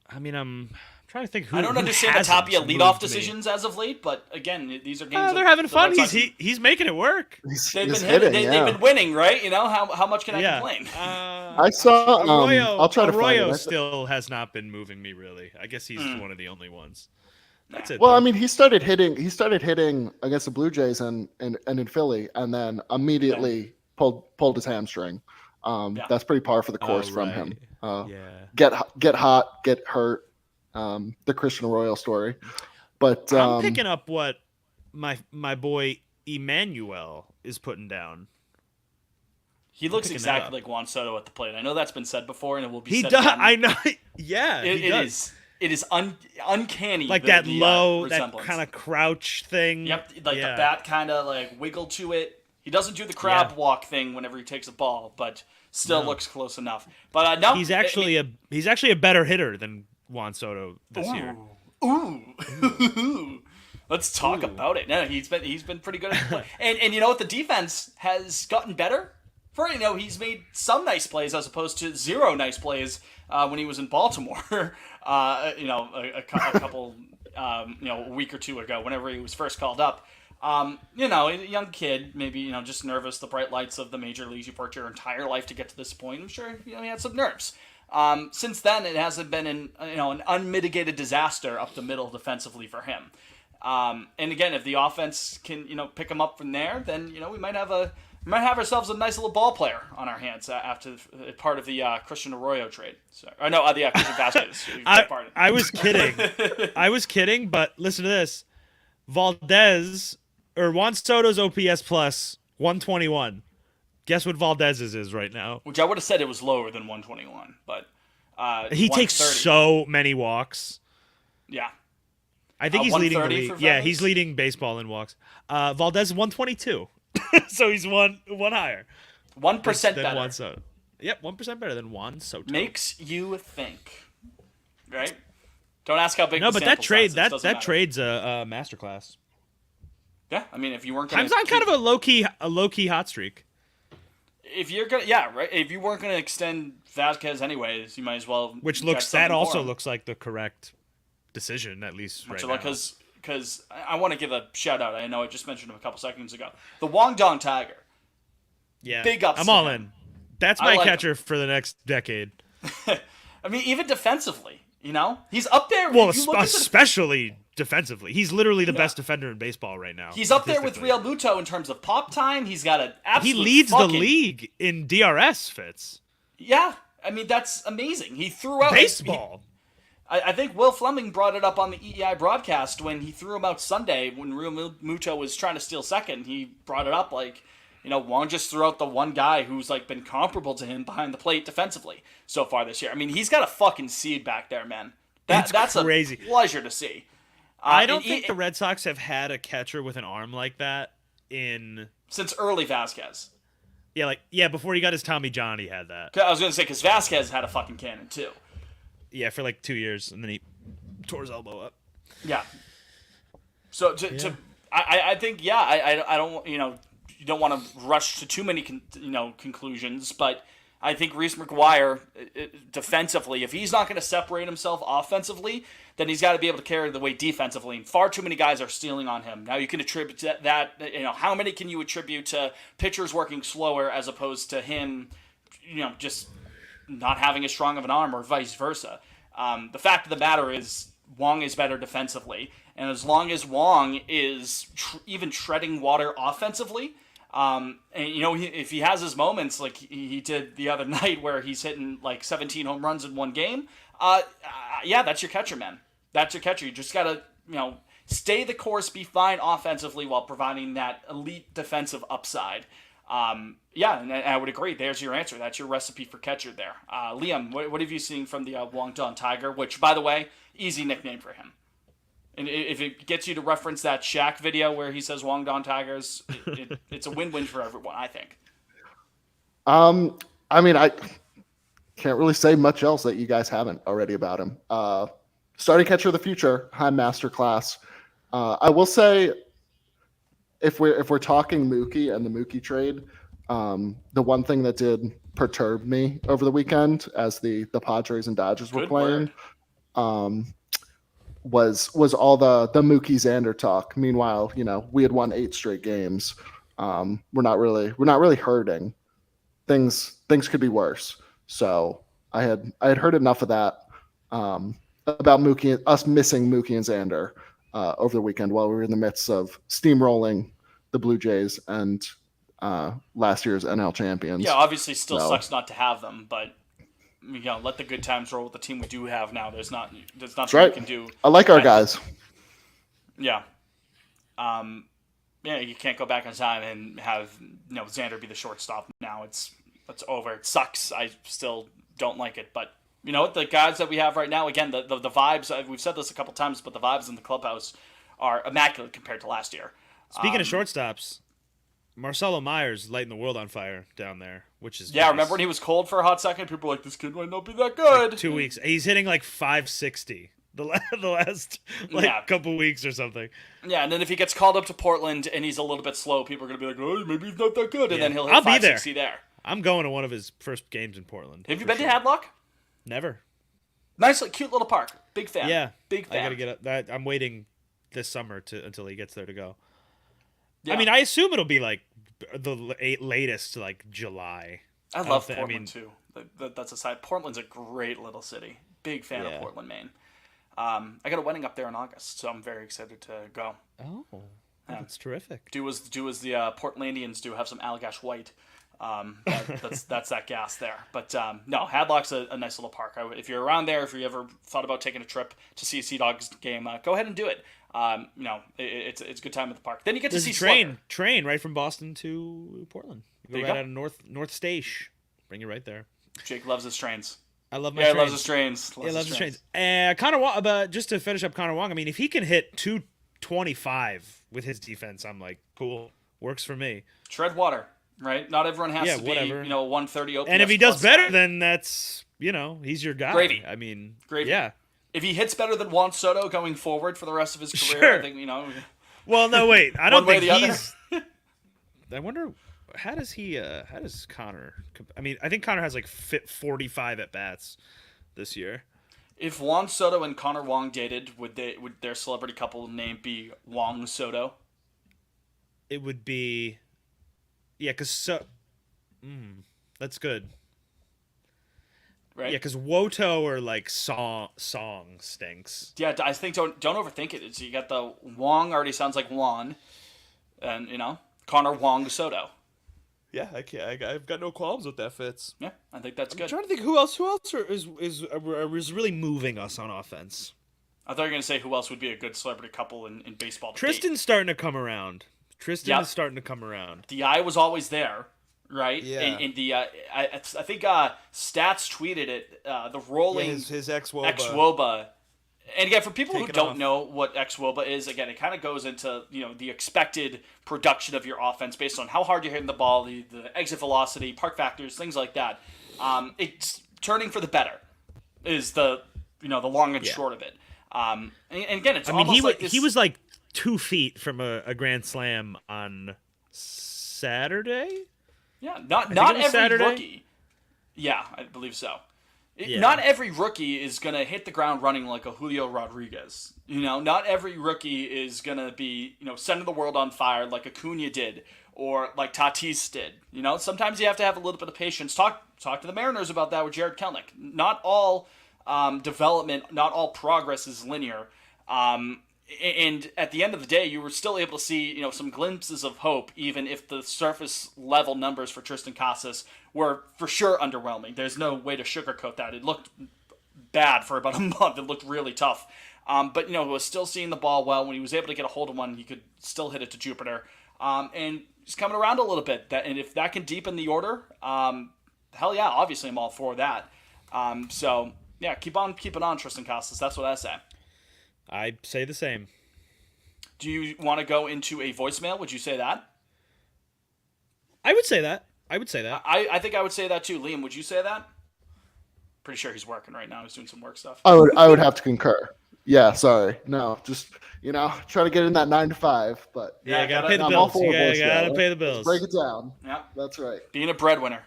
trying to think who. I don't who understand the hasn't Tapia moved leadoff me. decisions as of late, but again, these are games. They're having the fun. Red Sox- He's making it work. He's They've been hitting. they've been winning, right? How much can I Yeah. complain? I saw. Arroyo, I'll try to find Arroyo it. still has not been moving me really. I guess he's one of the only ones. That's it. Well, though. I mean, he started hitting against the Blue Jays and in Philly, and then immediately pulled his hamstring. That's pretty par for the course from him. yeah. Get hot, get hurt. The Christian Arroyo story, but I'm picking up what my boy Emmanuel is putting down. He looks picking that exactly up. like Juan Soto at the plate. I know that's been said before, and it will be He said does. again. I know. Yeah, he It does. is. It is uncanny. Like the that low, that resemblance. kind of crouch thing. Yep, like yeah. the bat kind of like wiggle to it. He doesn't do the crab Yeah. walk thing whenever he takes a ball, but still looks close enough. But no, He's actually a better hitter than Juan Soto this year. Ooh. Let's talk about it. No, he's been pretty good at the play. And you know what? The defense has gotten better. He's made some nice plays as opposed to zero nice plays when he was in Baltimore. A couple, a week or two ago, whenever he was first called up. A young kid, maybe just nervous. The bright lights of the major leagues. You've worked your entire life to get to this point. I'm sure he had some nerves. Since then, it hasn't been an unmitigated disaster up the middle defensively for him. And again, if the offense can pick him up from there, then we might have ourselves a nice little ball player on our hands after part of the Christian Arroyo trade. The Christian Vasquez. I was kidding. I was kidding, but listen to this: Juan Soto's OPS plus 121. Guess what Valdez's is right now? Which I would have said it was lower than 121, but He takes 130. so many walks. Yeah. I think he's leading the 130 league. for Yeah, Valdez? he's leading baseball in walks. Valdez 122. So he's one higher 1% than better. Juan Soto. Yep, 1% better than Juan Soto. Makes you think. Right? Don't ask how big No, the but that sample trade size is, that doesn't matter. trade's a masterclass. Yeah, I mean, if you weren't going I'm on kind of a low key hot streak. if you're gonna, yeah, right. If you weren't gonna extend Vasquez anyways, you might as well. Which get looks something that also for him. looks like the correct decision, at least right now. Because I want to give a shout out. I know I just mentioned him a couple seconds ago. The Guangdong Tiger. Yeah, big ups I'm to all him. in. That's I my like catcher for the next decade. I mean, even defensively, he's up there. Well, If you look at the especially defensively. He's literally the best defender in baseball right now. He's up there with statistically. Real Muto in terms of pop time. He's got an He absolute leads the fucking- league in DRS, Fitz. Yeah, I mean that's amazing. He threw out Baseball. I think Will Fleming brought it up on the EEI broadcast when he threw him out Sunday when Real Muto was trying to steal second. He brought it up like, Wong just threw out the one guy who's like been comparable to him behind the plate defensively so far this year. I mean, he's got a fucking seed back there, man. That's crazy. A pleasure to see. I don't think the Red Sox have had a catcher with an arm like that since early Vasquez. Yeah, before he got his Tommy John, he had that. I was going to say, because Vasquez had a fucking cannon, too. Yeah, for like 2 years, and then he tore his elbow up. Yeah. So, I think, I don't, you don't want to rush to too many, conclusions, but I think Reese McGuire, defensively, if he's not going to separate himself offensively, then he's got to be able to carry the weight defensively. And far too many guys are stealing on him. Now you can attribute that, how many can you attribute to pitchers working slower as opposed to him, just not having as strong of an arm or vice versa. The fact of the matter is Wong is better defensively. And as long as Wong is even treading water offensively, and if he has his moments like he did the other night where he's hitting like 17 home runs in one game, that's your catcher, man. That's your catcher. You just gotta, stay the course, be fine offensively while providing that elite defensive upside. And I would agree. There's your answer. That's your recipe for catcher there. Liam, what have you seen from the Guangdong Tiger? Which, by the way, easy nickname for him. And if it gets you to reference that Shaq video where he says Guangdong Tigers, it's a win-win for everyone, I think. I mean, I can't really say much else that you guys haven't already about him. Starting catcher of the future, high masterclass. I will say, if we're talking Mookie and the Mookie trade, the one thing that did perturb me over the weekend as the Padres and Dodgers were playing, was all the Mookie Xander talk. Meanwhile, we had won 8 straight games. We're not really hurting. Things could be worse. So I had heard enough of that about Mookie, us missing Mookie and Xander over the weekend while we were in the midst of steamrolling the Blue Jays and last year's NL champions. Yeah, obviously still sucks not to have them, but let the good times roll with the team we do have now. There's nothing we can do. I like our guys. Yeah. You can't go back in time and have Xander be the shortstop now. It's over. It sucks. I still don't like it, but the guys that we have right now, again, the vibes, we've said this a couple times, but the vibes in the clubhouse are immaculate compared to last year. Speaking of shortstops, Marcelo Myers lighting the world on fire down there, which is nice. Remember when he was cold for a hot second? People were like, this kid might not be that good. Like 2 weeks. He's hitting like 560 the last couple weeks or something. Yeah, and then if he gets called up to Portland and he's a little bit slow, people are going to be like, oh, maybe he's not that good. And then he'll hit 560 there. I'm going to one of his first games in Portland. Have you been to Hadlock? Never. Nice, cute little park. Big fan. Yeah. Big fan. I got to get that. I'm waiting this summer until he gets there to go. Yeah. I mean, I assume it'll be like the latest, like July. I love Portland too. That's aside. Portland's a great little city. Big fan of Portland, Maine. I got a wedding up there in August, so I'm very excited to go. Oh, that's terrific. Do as the Portlandians do. Have some Allagash White. That's that gas there. But no, Hadlock's a nice little park. If you're around there, if you ever thought about taking a trip to see a Sea Dogs game, go ahead and do it. It's a good time at the park. Then you get to see train right from Boston to Portland. You go right out of North Station. Bring you right there. Jake loves his trains. I love my trains. He loves his trains. He loves his trains. Connor Wong, but just to finish up Connor Wong, I mean, if he can hit 225 with his defense, I'm like, cool, works for me. Tread water, right? Not everyone has to be, 130 OPS. And if he does better, then that's, he's your guy. Gravy. I mean, gravy. Yeah. If he hits better than Juan Soto going forward for the rest of his career, I think, Well, no, wait. I don't think he's... I wonder, how does Connor... I mean, I think Connor has like 45 at-bats this year. If Juan Soto and Connor Wong dated, would their celebrity couple name be Wong Soto? It would be... Yeah, because that's good. right? Yeah, because Woto or like Song stinks. Yeah, I think don't overthink it. You got the Wong already sounds like Juan, and Connor Wong Soto. Yeah, I can't. I've got no qualms with that, Fitz. Yeah, I think that's good. I'm trying to think who else is really moving us on offense. I thought you were gonna say who else would be a good celebrity couple in baseball. To Tristan's date. starting to come around. Tristan Yep. is starting to come around. The eye was always there, right? Yeah. And the I think Stats tweeted it. The rolling his ex-Woba. ex-Woba. And again, for people who Take it don't off. know what ex-Woba is, again, it kind of goes into the expected production of your offense based on how hard you're hitting the ball, the exit velocity, park factors, things like that. It's turning for the better is the long and short of it. And again, it's almost like this. He was like 2 feet from a grand slam on Saturday. Yeah, not it was every Saturday. rookie. Yeah, I believe so. Yeah. Not every rookie is gonna hit the ground running like a Julio Rodriguez. Not every rookie is gonna be setting the world on fire like Acuna did or like Tatis did. Sometimes you have to have a little bit of patience. Talk to the Mariners about that with Jared Kelenic. Not all development, not all progress is linear. And at the end of the day, you were still able to see, some glimpses of hope, even if the surface level numbers for Tristan Casas were for sure underwhelming. There's no way to sugarcoat that. It looked bad for about a month. It looked really tough. But he was still seeing the ball well. When he was able to get a hold of one, he could still hit it to Jupiter. And he's coming around a little bit. And if that can deepen the order, hell yeah, obviously I'm all for that. So yeah, keep on keeping on, Tristan Casas. That's what I say. I say the same. Do you want to go into a voicemail? Would you say that? I would say that. I think I would say that too. Liam, would you say that? Pretty sure he's working right now. He's doing some work stuff. I would have to concur. Yeah, sorry. No, just try to get in that 9 to 5, but Yeah, gotta pay the I'm all bills. for You voicemail. gotta pay the bills. Break it down. Yeah, That's right. being a breadwinner.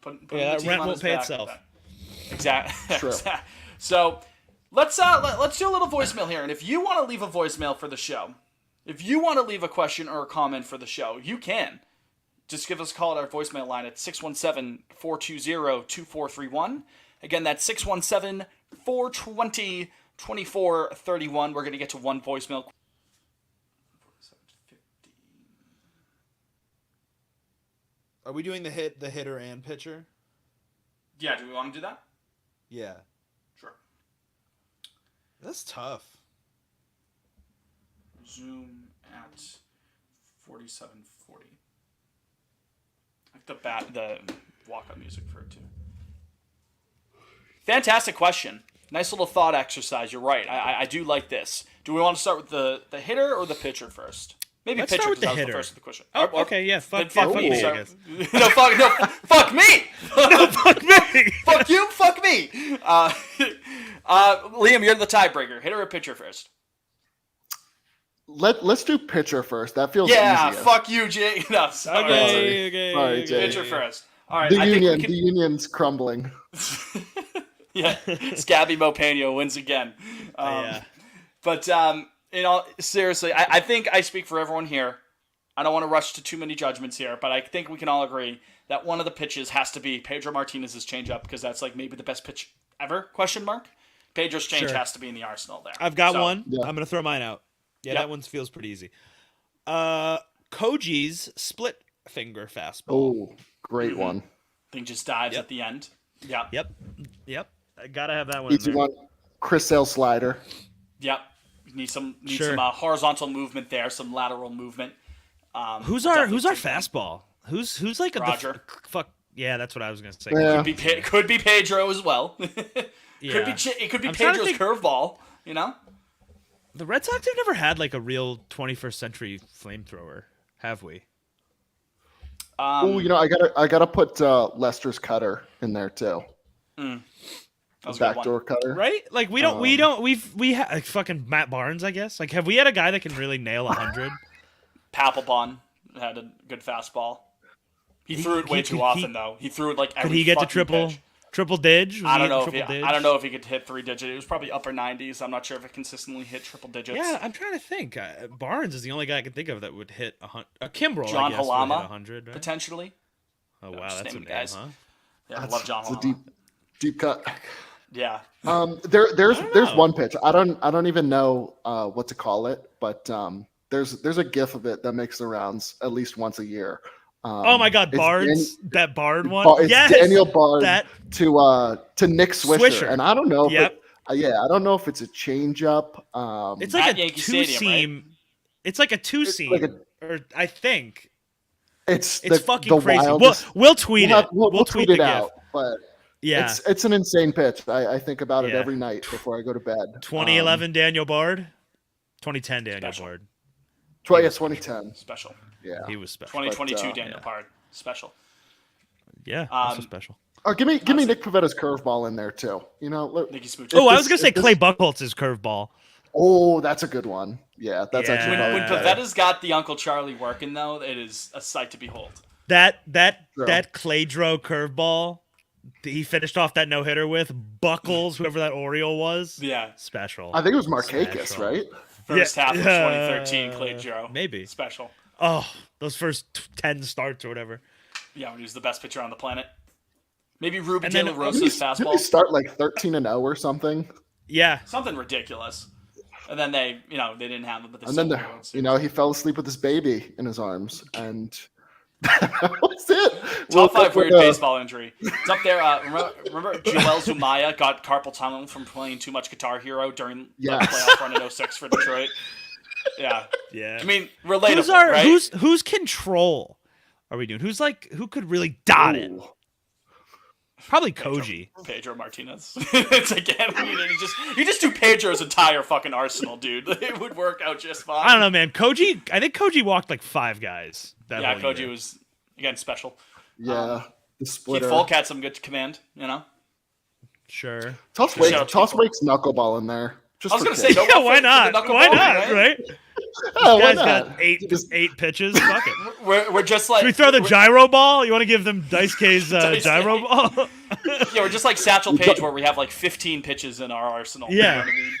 Putting Yeah, the team rent on won't his pay back. itself. Exactly. True. So let's do a little voicemail here. And if you want to leave a voicemail for the show, if you want to leave a question or a comment for the show, you can. Just give us a call at our voicemail line at 617-420-2431. Again, that's 617-420-2431. We're going to get to one voicemail. Are we doing the hitter and pitcher? Yeah, do we want to do that? Yeah. Sure. That's tough. Zoom at 4740. Like the walk-up music for it too. Fantastic question. Nice little thought exercise. You're right. I do like this. Do we want to start with the hitter or the pitcher first? Maybe Let's pitcher start with because the I was the hitter. first of the question. Oh, Or- okay, yeah. then Fuck me. me, I Sorry. guess. no, fuck me. No, fuck me. Fuck you. Fuck me. Liam, you're the tiebreaker. Hitter or pitcher first? Let's do pitcher first. That feels Yeah. easier. Fuck you, Jay. No, sorry. Okay. Sorry, Jay. Pitcher first. All right. The I think union, we can... the union's crumbling. Yeah, Scabby Mopano wins again. Yeah. But seriously, I think I speak for everyone here. I don't want to rush to too many judgments here, but I think we can all agree that one of the pitches has to be Pedro Martinez's changeup because that's like maybe the best pitch ever? Question mark. Pedro's change Sure. has to be in the arsenal there. I've got So, one. Yeah. I'm gonna throw mine out. Yeah, Yep. that one feels pretty easy. Koji's split finger fastball. Oh, great Mm-hmm. one. Thing just dives Yep. at the end. Yeah. Yep. I gotta have that one. Easy in there. one. Chris Sale slider. Yep. Need some Sure. horizontal movement there, some lateral movement. Who's our definitely fastball? Who's like Roger. fuck? Yeah, that's what I was gonna say. Yeah. could be Pedro as well. Yeah. It could be I'm trying to Pedro's think- curveball. The Red Sox have never had like a real 21st century flamethrower, have we? Oh, I gotta put Lester's cutter in there too. That was a good one. Backdoor cutter. Right? Like we have fucking Matt Barnes, I guess. Like, have we had a guy that can really nail 100? Papelbon had a good fastball. He threw it way too often though. He threw it like every Could he get to fucking pitch. triple dig? I don't know if he could hit 3 digits. It was probably upper 90s. I'm not sure if it consistently hit triple digits. Yeah, I'm trying to think. Barnes is the only guy I can think of that would hit 100. Kimbrel, John I guess, would Halama, hit 100. Right? potentially. Oh wow, just that's a naming name, guys. huh? Yeah, I love John It's a Halama. deep, Deep cut. Yeah. There's know. one pitch. I don't even know what to call it, but there's a GIF of it that makes the rounds at least once a year. Oh my God, it's Bards, that Bard one. It's Yes, Daniel Bard that to Nick Swisher. And I don't know. Yep. I don't know if it's a changeup. It's At like a Yankee two Stadium, seam. It's like a two seam, like or I think it's fucking the crazy. wildest. We'll tweet it. We'll tweet it the out. GIF. But Yeah, it's an insane pitch. I think about it Yeah. every night before I go to bed. 2011 Daniel Bard, 2010 Daniel Special. Bard. 2010. Special. Yeah. He was special. 2022 But, Daniel Bard. Special. Yeah, also Um, special. Or give me Nick Pavetta's curveball in there too. You know. Nicky Smooch. Oh, I this- was gonna say if this- Clay Buchholz's curveball. Oh, that's a good one. Yeah, that's Yeah. actually When, probably when better. Pavetta's got the Uncle Charlie working, though, it is a sight to behold. That True. Claydro curveball that he finished off that no hitter with Buckles, whoever that Oriole was. Yeah. Special. I think it was Markakis, Special. right? First Yeah, half of 2013, Clay Joe. maybe. Special. Oh, those first 10 starts or whatever. Yeah, when he was the best pitcher on the planet. Maybe Ruby And De then- La Didn't Rosa's he fastball. start like 13-0 or something? Yeah. Something ridiculous. And then they didn't have him. But And then he fell asleep with his baby in his arms, and that was it. Top five We'll- weird baseball injury. It's up there. Remember Joel Zumaya got carpal tunnel from playing too much Guitar Hero during the Yes. playoff run in 06 for Detroit? Yeah. Yeah. I mean, relatable, right? Who's control are we doing? Who could really dot it? Ooh. Probably Koji. Pedro Martinez. It's again, you just do Pedro's entire fucking arsenal, dude. It would work out just fine. I don't know, man. I think Koji walked like 5 guys. That Yeah, whole Koji year. was again special. Yeah, the Keith splitter. Folk had some good command, you know. Sure. Toss Shout out to Wake's knuckleball in there. Just I was for gonna say, kicks. don't Yeah, go why for the not? knuckleball, Why not? Right? Oh, why Guy's not? got eight Just- pitches. Fuck it. We're just like Should we throw the gyro ball? You want to give them Dice K's Dice gyro K. ball? Yeah, we're just like Satchel Paige, where we have like 15 pitches in our arsenal. You know Yeah. what I mean?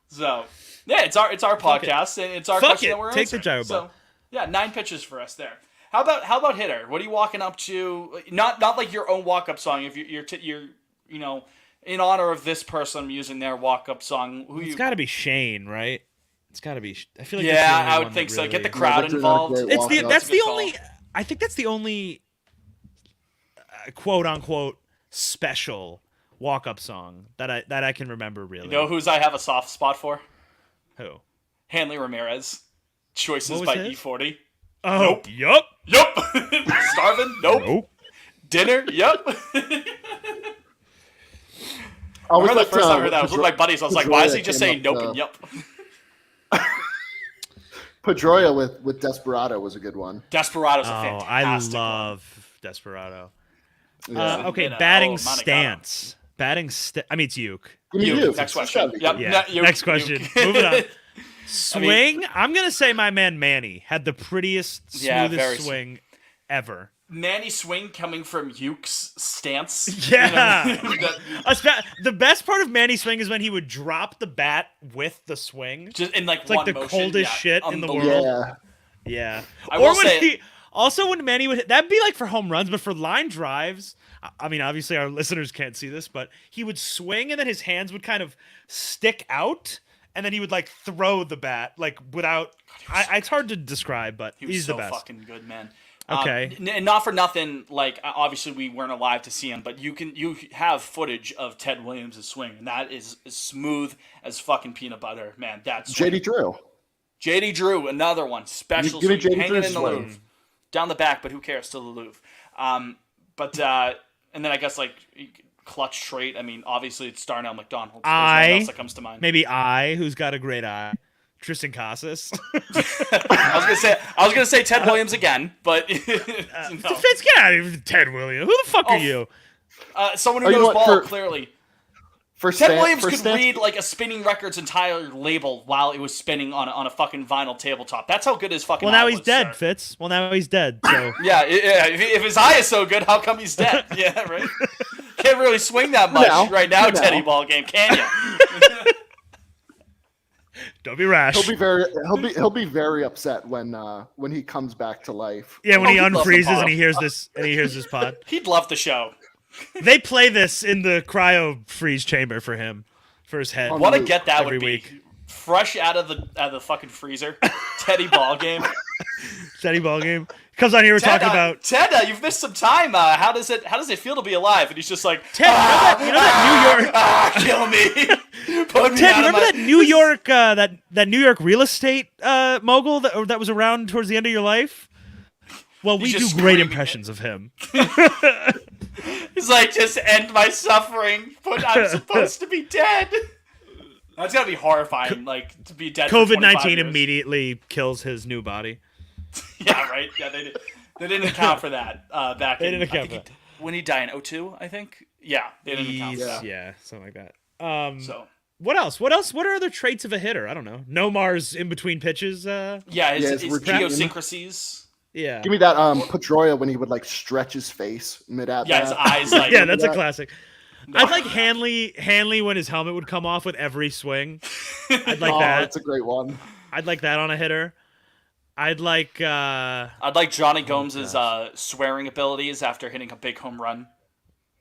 So yeah, it's our podcast and it's our Fuck question it. that we're Take the answering. gyro So ball. yeah, 9 pitches for us there. How about hitter? What are you walking up to? Not like your own walk up song. If you're you know, in honor of this person using their walk up song. Who It's you? got to be Shane, right? It's got to be. I feel like. Yeah, that's the only I would one think that so. Get the really- crowd that's involved. another It's great the. walk-up. That's the Good call. only. I think that's the only. Quote unquote special walk up song that I can remember really. You know whose I have a soft spot for? Who? Hanley Ramirez. Choices What was by his? E40. Oh, Nope. yup. Yup. Starvin? Nope. Nope. Dinner? Yup. I I was remember like, the first time I heard that. I was with my buddies. I was like, why is he just saying nope and yup? Pedroia with Desperado was a good one. Desperado's a Oh, fantastic I one. love Desperado. Yeah. Okay, Oh, batting Monaco. stance. I mean, it's Uke. Give me You. you. Next It's question. gotta be Yep. you. Yeah. No, you- Next you- question. Moving on. Swing. I'm gonna say my man Manny had the prettiest, Yeah, smoothest very swing ever. Manny Swing coming from Uke's stance. Yeah. You know, that- The best part of Manny swing is when he would drop the bat with the swing. just in like It's like one the motion. coldest Yeah, shit in the unbelievable. world. Yeah. Yeah. I or will when say- he also when Manny would hit, that'd be like for home runs, but for line drives. I mean, obviously our listeners can't see this, but he would swing and then his hands would kind of stick out, and then he would like throw the bat like without. It's hard to describe, but He was he's so the best. fucking good, man. Okay. And not for nothing, like obviously we weren't alive to see him, but you have footage of Ted Williams' swing, and that is as smooth as fucking peanut butter, man. That's JD Drew. JD Drew, another one, special Give me swing, JD hanging Drew's in the swing. Louvre, down the back, but who cares? Still the Louvre. But and then I guess like clutch trait. I mean, obviously it's Darnell McDonald. There's no one else that comes to mind. Maybe who's got a great eye. Tristan Casas. I was gonna say Ted Williams again, but no. Fitz, get out of here, Ted Williams. Who the fuck are Oh, you? Someone who Oh, you knows know what, ball for- clearly. For Ted Stan- Williams for could Stan- read like a Spinning Records entire label while it was spinning on a fucking vinyl tabletop. That's how good his fucking. Well, now eye he's was, dead, sir. Fitz. Well, now he's dead. So Yeah. If his eye is so good, how come he's dead? Yeah, right. Can't really swing that much Now. right now, Now. Teddy ball game, can you? don't be rash. he'll be very upset when he comes back to life. Yeah, when Oh, he he loves the unfreezes pod. and he hears this pod. He'd love the show. They play this in the cryo freeze chamber for him, for his head. What a get that every would be. week. Fresh out of the fucking freezer. Teddy ball game. Steady ball game. Comes on here, we're talking about Ted, you've missed some time. How does it feel to be alive? And he's just like, Ted. You know that New York. kill me. Put me Ted, out of remember my... that New York that New York real estate mogul that was around towards the end of your life? Well, we He's do just great screaming impressions of him. He's like, just end my suffering. But I'm supposed to be dead. That's gotta be horrifying. Like to be dead. for 25 COVID-19 years. immediately kills his new body. Yeah, right. Yeah, they didn't account for that back. They in, didn't I account think for when he died in 2002, I think. Yeah, they didn't account for that. Yeah, something like that. So What else? What are other traits of a hitter? I don't know. Nomar's in between pitches. yeah, his his routine. idiosyncrasies. Yeah. Give me that Pedroia when he would like stretch his face mid at Yeah, his eyes like. Yeah, that's a that. classic. I'd like Hanley when his helmet would come off with every swing. I'd like that. That's a great one. I'd like that on a hitter. I'd like I'd like Johnny Gomez's swearing abilities after hitting a big home run.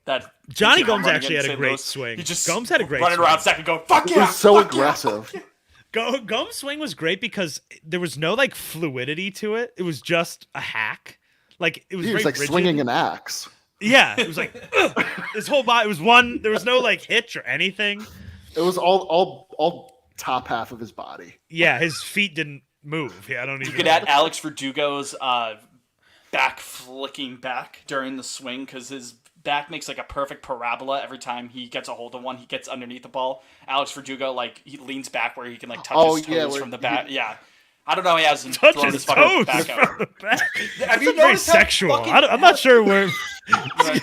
That Johnny home Gomes run actually had against a St. great Louis. swing. He just Gomes had a great running swing. around second, going fuck It yeah, was so fuck yeah, aggressive. fuck yeah. Gomes' swing was great because there was no like fluidity to it. It was just a hack. Like it was He very was like rigid. swinging an axe. Yeah, it was like ugh. His whole body. It was one. There was no like hitch or anything. It was all top half of his body. Yeah, his feet didn't move. Yeah, I don't even. You could add Alex Verdugo's back flicking back during the swing because his back makes like a perfect parabola every time he gets a hold of one. He gets underneath the ball. Alex Verdugo like he leans back where he can like touch his toes where from the back. Yeah. I don't know. How he hasn't touch thrown his his fucking toes back from out. the back. Have you That's very noticed how sexual. fucking- I'm not sure where. That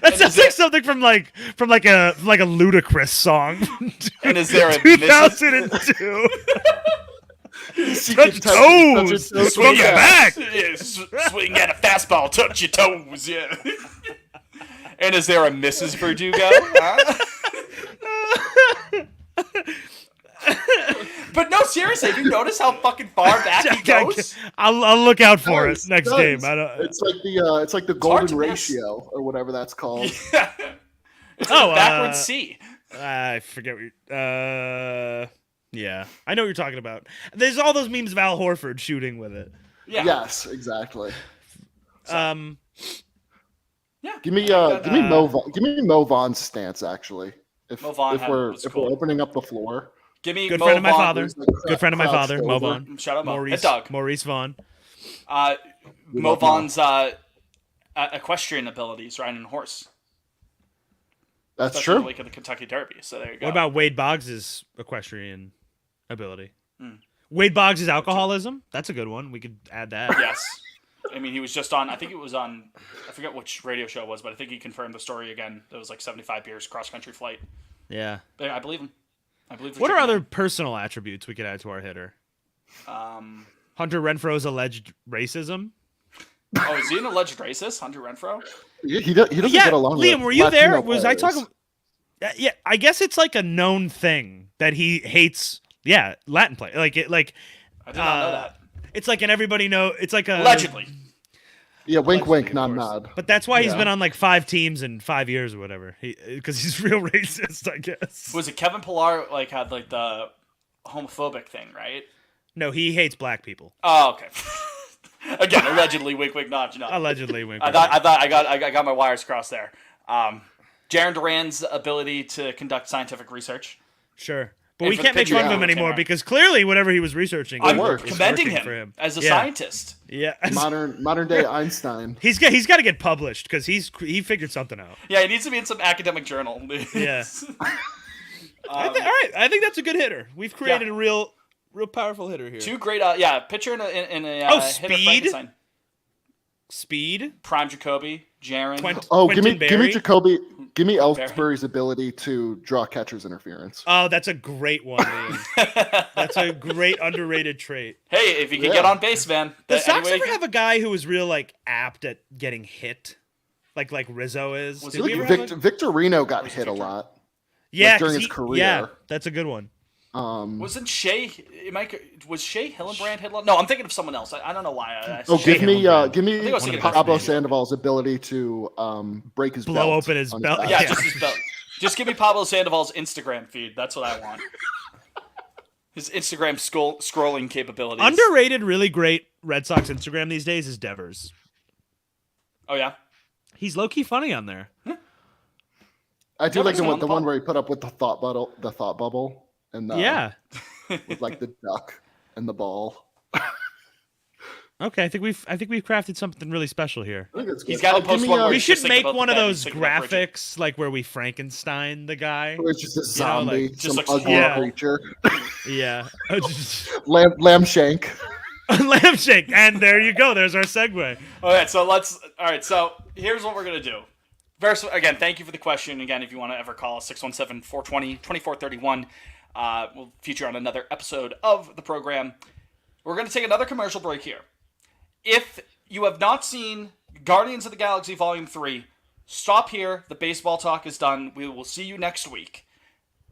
And sounds is like it- something from like a ludicrous song. And is there a Mrs. 2002? She Touch could toes. her toes Swing from it back. Yeah, swing at a fastball, touch your toes, yeah. And is there a Mrs. Verdugo? Huh? But no, seriously, have you noticed how fucking far back he goes? I'll look out for it Does, next does. game. I don't. It's like the hard golden to miss. ratio or whatever that's called. Yeah. It's like Oh, a backwards C. I forget what. Yeah, I know what you're talking about. There's all those memes of Al Horford shooting with it. Yeah. Yes, exactly. Yeah. Give me Mo Vaughn's stance actually. If Mo Vaughn we're was cool. opening up the floor. Give me Good Mo friend of my Vaughn. father. Good friend of my Crouched father, Mo over. Vaughn. Shout out Mo. Maurice, Hit dog. Maurice Vaughn. Mo love Mo. Vaughn's equestrian abilities, riding a horse. That's Especially in the true. wake of the Kentucky Derby. So there you go. What about Wade Boggs' equestrian ability? Hmm. Wade Boggs' alcoholism? That's a good one. We could add that. Yes. I mean, he was just on, I think it was on, I forget which radio show it was, but I think he confirmed the story again. That was like 75 beers cross-country flight. Yeah. But I believe him. I believe What are Virginia. other personal attributes we could add to our hitter? Oh, Hunter Renfro's alleged racism. is he an alleged racist, Hunter Renfro? He doesn't Yeah, get along with Liam, were you there? Latino Was I players. talking? Yeah, I guess it's like a known thing that he hates. Yeah, Latin play. Like it, like I did not know that. it's like, and everybody know. It's like a Allegedly. Yeah, wink, wink, of nod, course. nod. But that's why he's Yeah. been on like 5 teams in 5 years or whatever. Because he's real racist, I guess. Was it Kevin Pillar like had like the homophobic thing, right? No, he hates black people. Oh, okay. Again, allegedly, wink, wink, nod, nod. Allegedly, wink. I thought I got my wires crossed there. Jaron Duran's ability to conduct scientific research. Sure, but And we for can't the make fun of picture, him yeah. anymore Camera. because clearly whatever he was researching, I'm worked. is commending working him for him as a Yeah. scientist. Yeah, Modern day Einstein. he's got to get published because he figured something out. Yeah, he needs to be in some academic journal. Yeah. All right, I think that's a good hitter. We've created a real powerful hitter here. Two great, pitcher in a hitter Speed? Frankenstein. Speed. Prime Jacoby, Jaron. Quentin Give me Berry? Jacoby. Give me Ellsbury's ability to draw catcher's interference. Oh, that's a great one, Liam. That's a great underrated trait. Hey, if you can Yeah. get on base, man. The Sox anyway, ever have a guy who was real like apt at getting hit, like Rizzo is? Was Did it we Look, ever have Victor Reno got Where's hit a Victor? lot. Yeah, during 'cause his career. Yeah, that's a good one. Wasn't Shea? Was Shea Hillenbrand headline? No, I'm thinking of someone else. I don't know why. Shea Hillenbrand. Give I think I me was thinking of Pablo Anthony. Sandoval's ability to break his Blow belt open his on belt. back. Yeah, Yeah. just his belt. Just give me Pablo Sandoval's Instagram feed. That's what I want. His Instagram scrolling capabilities. Underrated, really great Red Sox Instagram these days is Devers. Oh yeah. He's low key funny on there. I do like Devers on the the one ball. where he put up with the thought bubble, and Yeah. with like the duck and the ball. Okay, I think we've crafted something really special here. I think it's He's good. got to give post me, one where We he's should just thinking make about one the of bed, those he's thinking about Bridget. graphics like where we Frankenstein the guy. where it's just a You know, like, zombie, just some looks ugly horrible. creature. Yeah. Lamb shank. Lamb shake. And there you go. There's our segue. Okay, so here's what we're gonna do. First, again, thank you for the question. Again, if you want to ever call us, 617-420-2431. We'll feature on another episode of the program. We're gonna take another commercial break here. If you have not seen Guardians of the Galaxy Volume 3, stop here. The baseball talk is done. We will see you next week.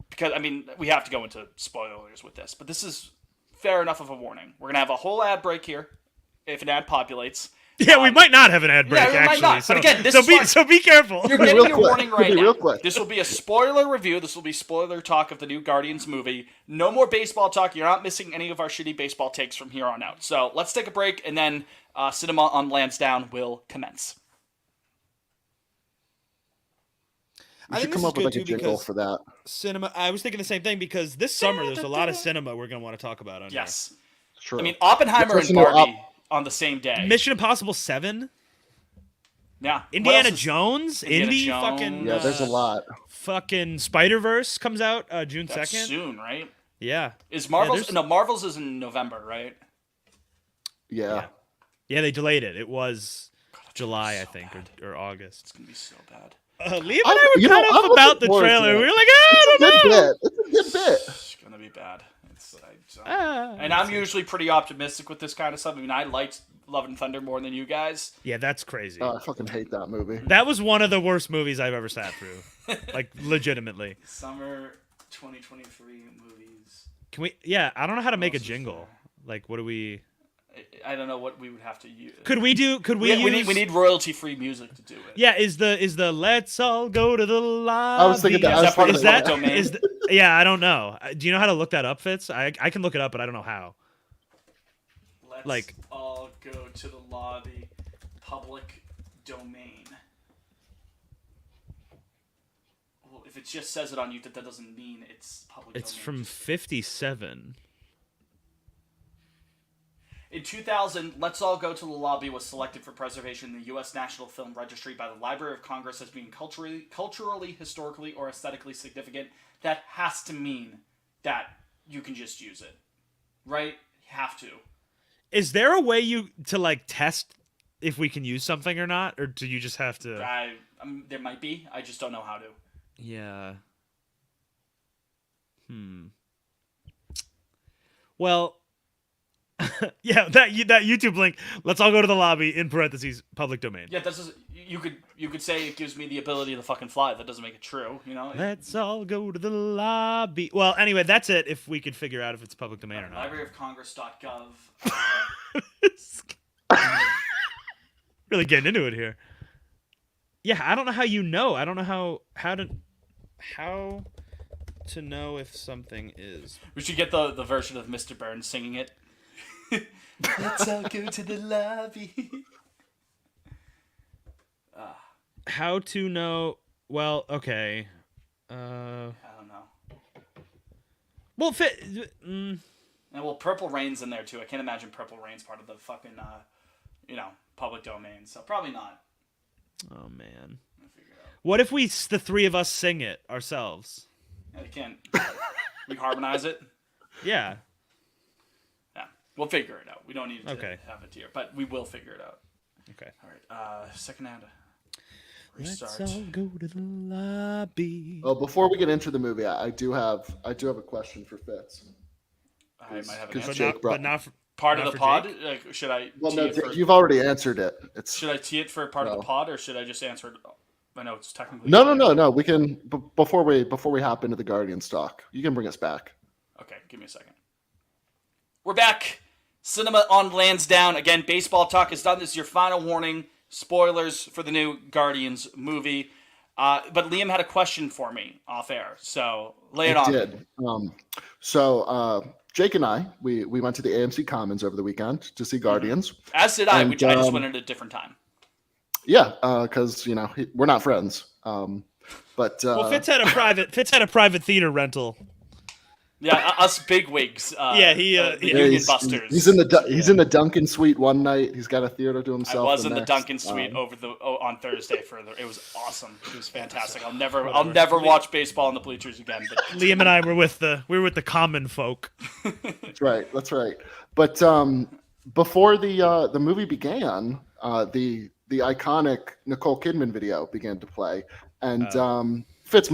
Because, I mean, we have to go into spoilers with this, but this is fair enough of a warning. We're going to have a whole ad break here, if an ad populates. Yeah, we might not have an ad break, yeah, we might actually. not. So, But again, this so is be why- so be careful. You're be getting real your quick. warning It'll right be now. real quick. This will be a spoiler review. This will be spoiler talk of the new Guardians movie. No more baseball talk. You're not missing any of our shitty baseball takes from here on out. So let's take a break, and then Cinema on Lansdowne will commence. We I should think come this up is with good like a too jingle because for that. Cinema. I was thinking the same thing because this summer there's a lot of cinema we're going to want to talk about on Yes. True. I mean, Oppenheimer Let's and listen to Barbie on the same day. here. Mission Impossible 7, Yeah. What Indiana else is- Jones, Indiana Indy, Jones. fucking yeah, there's a lot. Fucking Spider-Verse comes out June That's 2nd. soon, right? Yeah. Is Marvel's there's- no Marvel's is in November, right? Yeah. Yeah, they delayed it. It was July, I so think, bad. or August. It's gonna be so bad. Liam and I were you know, kind I'm of about the looking forward to trailer. it. We were like, I It's a don't good know. bit. It's a good bit. It's gonna be bad. Ah, And I'm usually pretty optimistic with this kind of stuff. I mean, I liked Love and Thunder more than you guys. yeah, that's crazy. Oh, I fucking hate that movie. That was one of the worst movies I've ever sat through. Like, legitimately. Summer 2023 movies. Can we? Yeah, I don't know how to make a else is jingle. Like, what do we? I don't know what we would have to use. Could we do? Could we? use, We need royalty free music to do it. Yeah, is the let's all go to the lobby? I was thinking that. Is I was that part of Is the thinking that public domain? is? Yeah, I don't know. Do you know how to look that up, Fitz? I can look it up, but I don't know how. Let's like- all go to the lobby. Public domain. Well, if it just says it on YouTube, that doesn't mean it's public It's domain. from 57. In 2000, Let's All Go to the Lobby was selected for preservation in the U.S. National Film Registry by the Library of Congress as being culturally, historically, or aesthetically significant. That has to mean that you can just use it. Right? You have to. Is there a way to like test if we can use something or not, or do you just have to? There might be. I just don't know how to. Yeah. Well, yeah, that YouTube link. Let's all go to the lobby in parentheses public domain. Yeah, this is you could say it gives me the ability to fucking fly. That doesn't make it true, you know. Let's all go to the lobby. Well, anyway, that's it. If we could figure out if it's public domain or not. LibraryofCongress.gov. Really getting into it here. Yeah, I don't know how you know. I don't know how to know if something is. We should get the version of Mr. Burns singing it. Let's all go to the lobby. How to know? Well, okay. I don't know. Well, And well, Purple Rain's in there too. I can't imagine Purple Rain's part of the fucking, public domain. So probably not. oh man. I'll figure it out. What if the three of us sing it ourselves? Yeah, you can't. We harmonize it. Yeah. Yeah, we'll figure it out. We don't need to Okay. have it here, but we will figure it out. Okay. All right. Second ad. Restart. Let's all go to the lobby. Oh, before we get into the movie, I do have a question for Fitz. I might have an Because answer. Jake But brought- not for, Part not of the for pod. Jake? Like, should I? Well, tee no, it for, you've already answered it. It's should I tee it for part of No. the pod, or should I just answer it? I know it's technically. no. We can before we hop into the Guardian stock. You can bring us back. Okay, give me a second. We're back. Cinema on Lansdowne. Again, baseball talk is done. This is your final warning. Spoilers for the new Guardians movie. But Liam had a question for me off air, so lay it on. Did. So Jake and I, we went to the AMC Commons over the weekend to see Guardians. As did I. And, I just went at a different time. Yeah, because we're not friends. But Well, Fitz had a private theater rental. Yeah, us bigwigs. Yeah, the Union Busters. He's in the Duncan Suite one night. He's got a theater to himself. I was in the next. Duncan Suite on Thursday it was awesome. It was fantastic. I'll never watch baseball in the bleachers again. But Liam and I were with the common folk. That's right. But before the movie began, the iconic Nicole Kidman video began to play, and Fitz,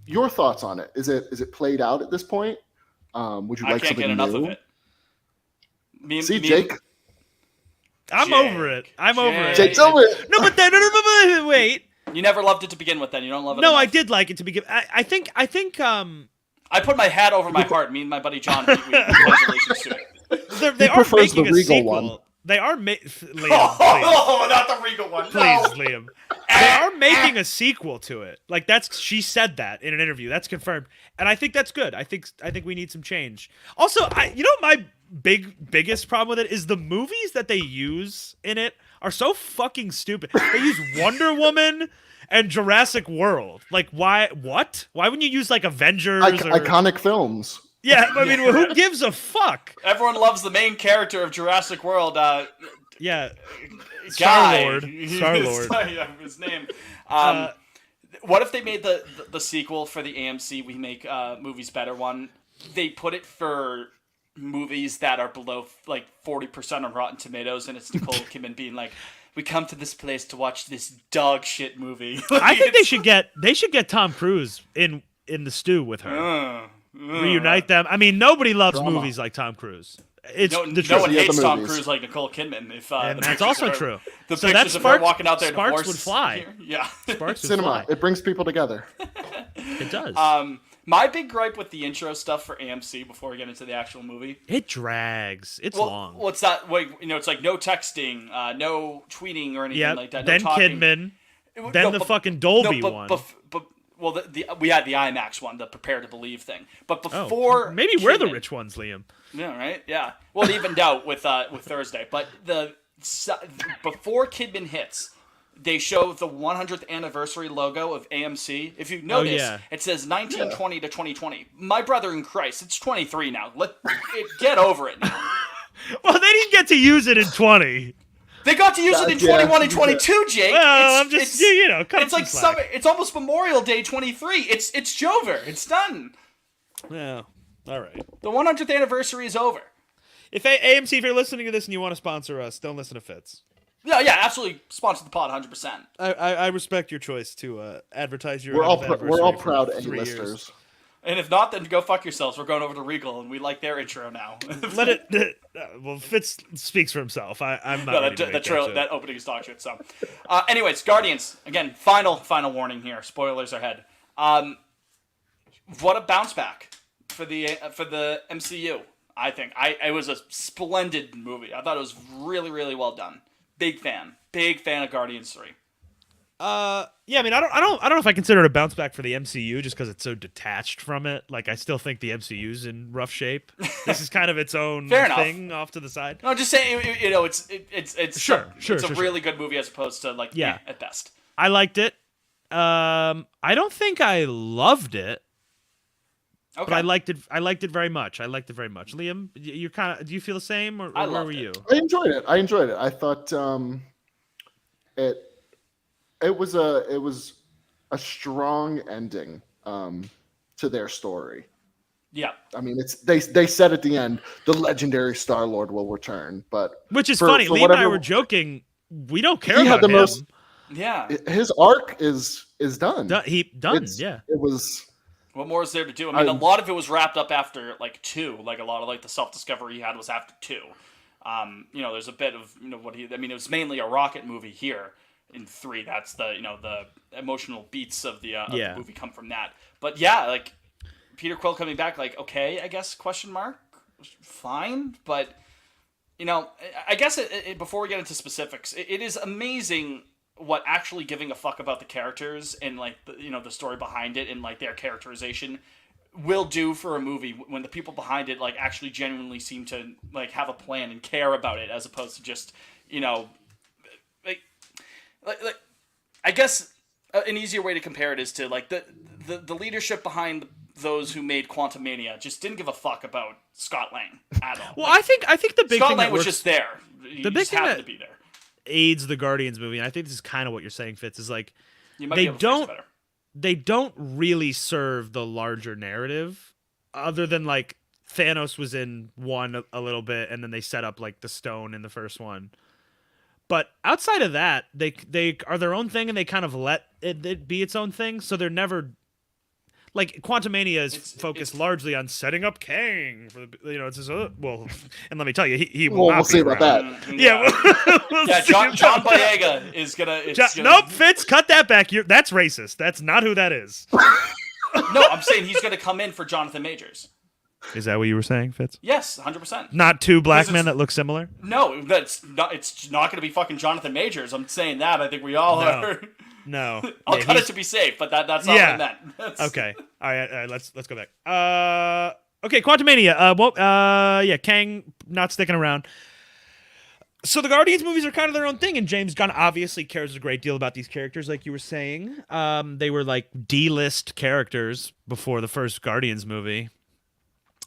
your thoughts on it? Is it played out at this point? Would you I like can't something get enough new? of it. Jake. I'm over it. Jake's over it. No, but then no, wait. You never loved it to begin with, then you don't love it. No, enough. I did like it to begin. I think. I put my hat over my heart. Me and my buddy John, we resolutions to it. They are prefers making the a Regal sequel. one. They are Liam, please. Oh, not the Regal one. Please, No. Liam. They are making a sequel to it. Like she said that in an interview. That's confirmed, and I think that's good. I think we need some change. Also, my biggest problem with it is the movies that they use in it are so fucking stupid. They use Wonder Woman and Jurassic World. Like, why? What? Why wouldn't you use like Avengers? Iconic films. Yeah, I mean, who gives a fuck? Everyone loves the main character of Jurassic World. Yeah, Guy. Star-Lord. Yeah, his name. What if they made the sequel for the AMC We Make Movies Better one? They put it for movies that are below like 40% on Rotten Tomatoes, and it's Nicole Kidman being like, "We come to this place to watch this dog shit movie." I think they should get Tom Cruise in the stew with her. Reunite them. I mean, nobody loves movies like Tom Cruise. It's no the truth. one hates Tom movies. Cruise like Nicole Kidman. And that's also true. The So pictures that of her walking out there in a sparks horse would fly. Yeah. Sparks would Cinema. fly. It brings people together. It does. My big gripe with the intro stuff for AMC before we get into the actual movie. It drags. It's long. What's that? Wait, it's like no texting, no tweeting or anything like that. No Then talking. Kidman. Then the fucking Dolby one. Well, we had the IMAX one, the Prepare to Believe thing. But before maybe we're the rich ones, Liam. Yeah, right. Yeah. Well, it evened out with Thursday, but before Kidman hits, they show the 100th anniversary logo of AMC. If you notice, it says 1920 to 2020. My brother in Christ, it's 23 now. Get over it now. Well, they didn't get to use it in 20. They got to use it in 21 and 22, Jake. Well, I'm just, cut it's like summer. It's almost Memorial Day 23. It's Jover. It's done. Yeah. All right. The 100th anniversary is over. If AMC, if you're listening to this and you want to sponsor us, don't listen to Fitz. Yeah, absolutely. Sponsor the pod, 100%. I respect your choice to advertise your. We're all anniversary proud for 3 years. A-listers. And if not, then go fuck yourselves. We're going over to Regal, and we like their intro now. Let it. Well, Fitz speaks for himself. I'm not. No, ready to make that opening is dog shit. So, anyways, Guardians again. Final warning here. Spoilers ahead. What a bounce back for the MCU. I think it was a splendid movie. I thought it was really, really well done. Big fan of Guardians 3. Yeah, I mean, I don't know if I consider it a bounce back for the MCU just because it's so detached from it. Like, I still think the MCU's in rough shape. This is kind of its own thing off to the side. No, just saying, it's sure. It's a really good movie as opposed to at best. I liked it. I don't think I loved it. Okay. But I liked it. I liked it very much. Liam, you're kind of. Do you feel the same, or where were you? I enjoyed it. I thought it was a strong ending to their story. Yeah. I mean, they said at the end the legendary Star-Lord will return, but which is funny. Liam and I were joking. We don't care about him. Yeah. His arc is done. Yeah. It was. What more is there to do? I mean, a lot of it was wrapped up after 2. Like a lot of the self-discovery he had was after 2. There's a bit of it was mainly a rocket movie here. In 3, that's the the emotional beats of the movie come from that. But yeah, Peter Quill coming back, like, okay, I guess, question mark, fine, but, you know, I guess before we get into specifics, it is amazing what actually giving a fuck about the characters and, like, the story behind it and, like, their characterization will do for a movie when the people behind it, like, actually genuinely seem to, like, have a plan and care about it, as opposed to just, you know, like I guess an easier way to compare it is to, like, the leadership behind those who made Quantumania just didn't give a fuck about Scott Lang at all. Well, I think the big Scott thing Lang that was works, just there. The big thing happened that to be there. aids the Guardians movie, and I think this is kind of what you're saying, Fitz, is like You might they be able to phrase it don't better. they don't really serve the larger narrative, other than like Thanos was in one a little bit, and then they set up like the stone in the first one. But outside of that, they are their own thing, and they kind of let it be its own thing. So they're never like Quantumania is focused largely on setting up Kang for the, you know, it's just well, and let me tell you, he will Well, not we'll be see about around. that. Yeah, we'll Yeah, see John about that. Boyega is gonna. Nope, Fitz, cut that back. That's racist. That's not who that is. No, I'm saying he's gonna come in for Jonathan Majors. Is that what you were saying, Fitz? Yes, 100%. Not two black Because men it's- that look similar? No, that's not. It's not gonna be fucking Jonathan Majors. I'm saying that. I think we all No. are. No. I'll Yeah, cut it he's- to be safe, but that's not Yeah. what I meant. That's- Okay. All right, let's go back. Okay, Quantumania. Yeah, Kang not sticking around. So the Guardians movies are kind of their own thing, and James Gunn obviously cares a great deal about these characters, like you were saying. They were like D-list characters before the first Guardians movie.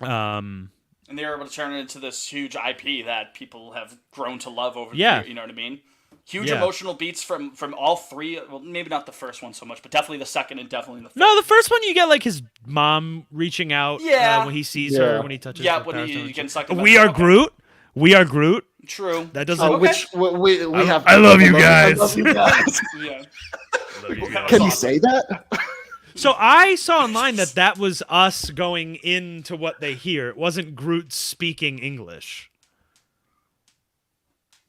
And they were able to turn it into this huge IP that people have grown to love over the Yeah. year, you know what I mean? Huge Yeah. emotional beats from all three. Well, maybe not the first one so much, but definitely the second and definitely the third. No, the first one you get like his mom reaching out Yeah. when he sees Yeah. her, when he touches Yeah, her when Power he Stone. gets sucked in. We are Okay. Groot. We are Groot. True. That doesn't. Okay. Which we have. I love you I guys. love you guys. Yeah. Can you say that? So I saw online that was us going into what they hear. It wasn't Groot speaking English.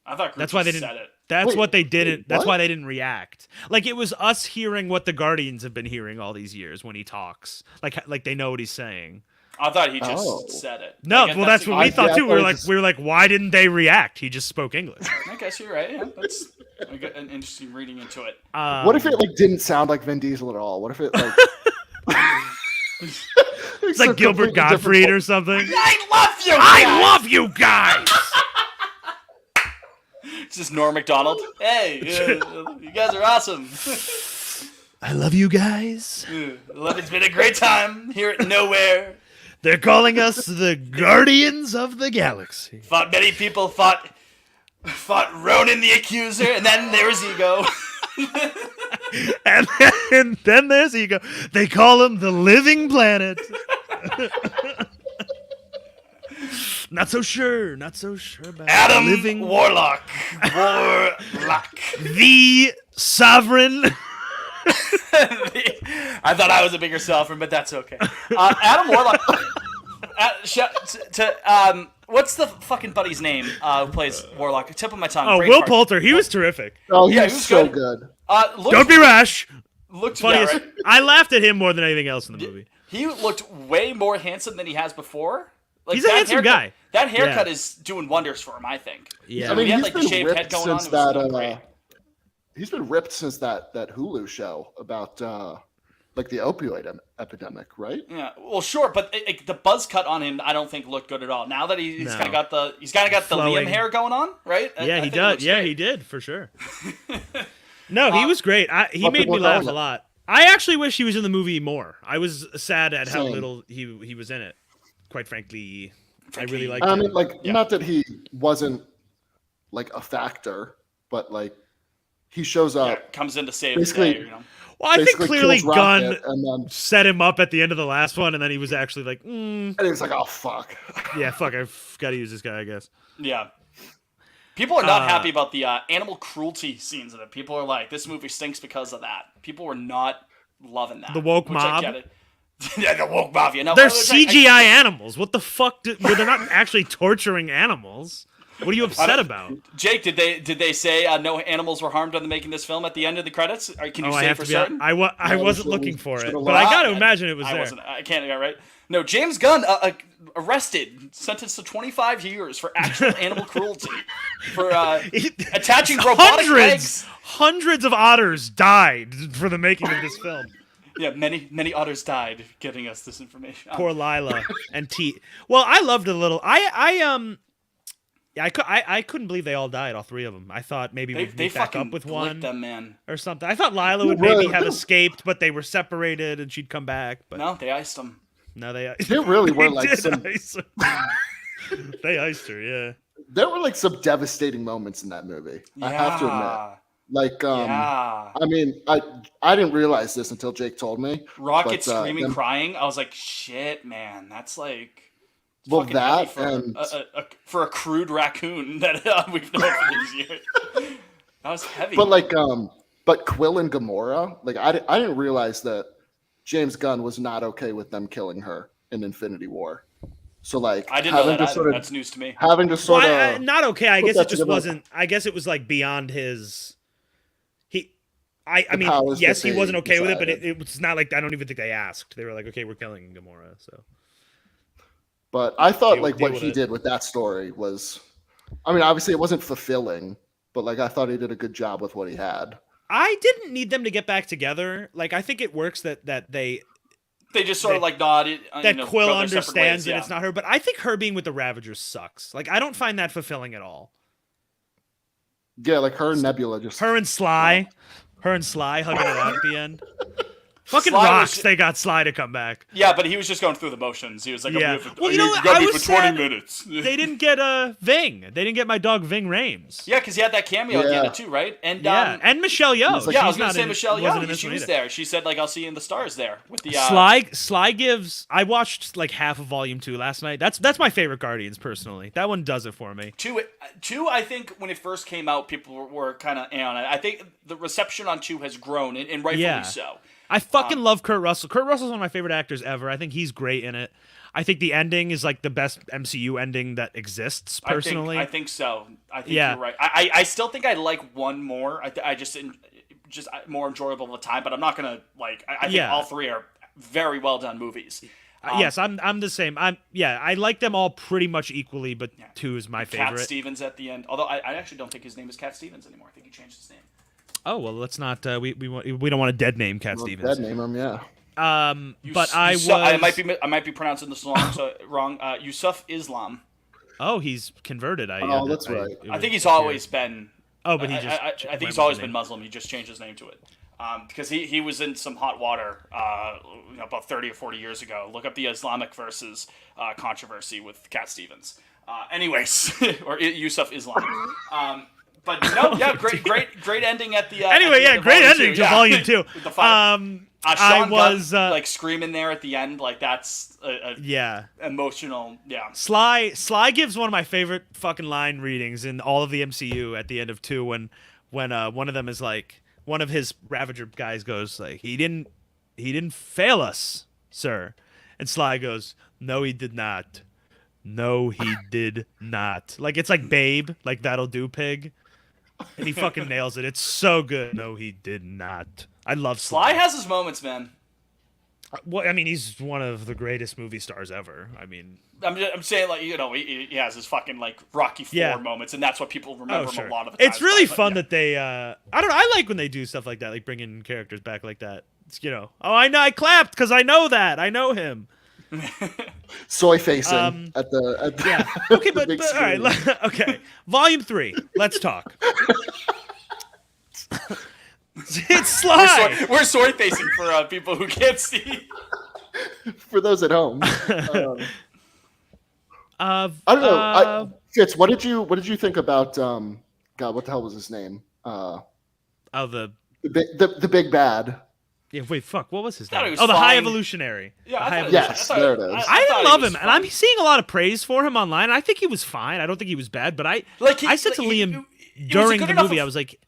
I thought Groot That's why they just didn't. said it. That's Wait, what they didn't. wait, That's what? why they didn't react. Like it was us hearing what the Guardians have been hearing all these years when he talks. Like they know what he's saying. I thought he just Oh. said it. No, Like, well that's what we I- thought yeah, too. I thought it We were like, why didn't they react? He just spoke English. I guess you're right. Yeah, that's an interesting reading into it. What if it like didn't sound like Vin Diesel at all? What if it like? It's like Gilbert Gottfried or something. I love you. I guys! love you guys. It's just Norm Macdonald. Hey, you guys are awesome. I love you guys. It's been a great time here at Nowhere. They're calling us the Guardians of the Galaxy. Fought many people. Fought Ronan the Accuser, and then there was Ego. And then there's Ego. They call him the Living Planet. Not so sure about Adam living Warlock. the Sovereign. I thought I was a bigger sovereign, but that's okay. Adam Warlock. What's the fucking buddy's name who plays Warlock? Tip of my tongue. Oh, brain Will fart. Poulter. He was terrific. Oh, he Yeah, was he was so good. good. Don't be rash. Looked Funniest. yeah, right? I laughed at him more than anything else in the movie. He looked way more handsome than he has before. Like, He's a that handsome haircut- guy. That haircut Yeah. is doing wonders for him, I think. Yeah. I mean, he had, he's like, the been shaved head ripped going on, since it was that. great. He's been ripped since that Hulu show about like the opioid epidemic, right? Yeah, well, sure, but the buzz cut on him, I don't think looked good at all. Now that he's No. kind of got the Flowing. Liam hair going on, right? I Yeah, he think it does. looks Yeah, great. he did for sure. No, he was great. He What made people me laugh calling a it? lot. I actually wish he was in the movie more. I was sad at how Same. little he was in it. Quite frankly, I really liked I him. mean, like, Yeah. not that he wasn't like a factor, but like he shows Yeah, up. comes in to save the Basically- day, you know. Well, I think basically clearly kills Gunn Rocket, and then set him up at the end of the last one, and then he was actually like, and he's like, "Oh fuck." yeah, fuck, I've got to use this guy, I guess. Yeah. People are not Uh, happy about the animal cruelty scenes in it. People are like, this movie stinks because of that. People were not loving that. The woke which I mob? get it. Yeah, the woke mafia. No, They're which I- CGI animals. What the fuck? They're not actually torturing animals. What are you upset about? Jake, did they say no animals were harmed on the making this film at the end of the credits? Or can you I say have for to be. certain? I No, wasn't should've- looking for it, should've but I lied. got to imagine it was I there. wasn't. I can't get right. No, James Gunn arrested, sentenced to 25 years for actual animal cruelty, for attaching robotic legs. Hundreds of otters died for the making of this film. Yeah, many otters died getting us this information. Poor Lila and T. Well, I loved it a little. I couldn't believe they all died, all three of them. I thought maybe we'd they meet back fucking up with licked one them, man. or something. I thought Lila would Right. maybe have escaped, but they were separated and she'd come back. But No, they iced them. no, they There really were they like did some. ice her. They iced her, yeah. There were like some devastating moments in that movie. I have to admit. Like, Yeah. I mean, I didn't realize this until Jake told me. Rocket but, screaming, them- crying. I was like, shit, man. That's like. Well, fucking that heavy and for a crude raccoon that we've known for these years. That was heavy. but like but Quill and Gamora, like I didn't realize that James Gunn was not okay with them killing her in Infinity War. So like I didn't know that. sort of That's news to me. having to sort Well, of not okay. I put guess that it just together. wasn't. I guess it was like beyond his. I The mean, powers yes, that he they wasn't okay with it, but decided. it was not like I don't even think they asked. They were like, okay, we're killing Gamora. So But I thought Deal- like deal what with he it. did with that story was, I mean, obviously it wasn't fulfilling, but like I thought he did a good job with what he had. I didn't need them to get back together. Like I think it works that they They just sort of like nodded. that Quill go their separate understands ways, that it's not her. But I think her being with the Ravagers sucks. Like I don't find that fulfilling at all. Yeah, like her and Nebula just Her and Sly hugging it out at the end. Fucking Sly was rocks. ju- They got Sly to come back. Yeah, but he was just going through the motions. He was like, Yeah. I'm here for, Well, you know what? got I me was for 20 sad minutes. They didn't get Ving. They didn't get my dog Ving Rhames. Yeah, because he had that cameo at the end Yeah. of two, right? And Yeah, and Michelle Yeoh. was like- yeah, I She's was gonna not say in- Michelle wasn't Yeoh. in this She one was either. there. She said like, I'll see you in the stars there with the Sly gives. I watched like half of Volume 2 last night. That's my favorite Guardians personally. That one does it for me. Two. I think when it first came out, people were kind of on it. I think the reception on two has grown, and rightfully Yeah. so. I fucking love Kurt Russell. Kurt Russell's one of my favorite actors ever. I think he's great in it. I think the ending is like the best MCU ending that exists personally. I think so. I think Yeah. you're right. I still think I like one more. I just more enjoyable of the time, but I'm not gonna like. I think Yeah. all three are very well done movies. Yes, I'm the same. I like them all pretty much equally, but 2 is my Cat favorite. Stevens at the end. Although I actually don't think his name is Cat Stevens anymore. I think he changed his name. Oh well, let's not. We don't want to dead name Cat Stevens. dead name him, yeah. But I was. I might be pronouncing this wrong. Yusuf Islam. Oh, he's converted. Oh, that's right. it I was think he's weird. always been. Oh, but he just. I went think with he's the always name. been Muslim. He just changed his name to it. Because he was in some hot water about 30 or 40 years ago. Look up the Islamic versus controversy with Cat Stevens. Anyways, or Yusuf Islam. But no, yeah, great ending at the. Anyway, at the great volume ending two, to Volume 2. The five. I Sean was Gunn, like screaming there at the end, like that's a yeah. emotional. Yeah, Sly gives one of my favorite fucking line readings in all of the MCU at the end of 2 when one of them is like one of his Ravager guys goes like he didn't fail us, sir. And Sly goes, "No, he did not. No, he did not." Like it's like Babe, like that'll do, pig. And he fucking nails it. It's so good. No, he did not. I love Sly has his moments, man. Well, I mean, he's one of the greatest movie stars ever. I mean, I'm saying like he has his fucking like Rocky IV Yeah. moments, and that's what people remember him a lot of the time. It's really by, fun but, that they. I don't know. I like when they do stuff like that, like bringing characters back like that. It's, oh, I know. I clapped because I know that. I know him. Soy facing at the Yeah. Okay, the but, big all right. screen. Okay. Volume 3. Let's talk. It's Sly. We're soy facing for people who can't see. For those at home. I I don't know. Fitz, what did you think about God, what the hell was his name? the The big bad. yeah. Wait, fuck. What was his thought name? he Oh, was the High fine. Evolutionary. Yeah, The I High thought- Evolutionary. Yes, I thought- there it is. I thought he love was him, and fine. I'm seeing a lot of praise for him online. I think he was fine. I don't think he was bad, but I said to Liam during the movie, I was like,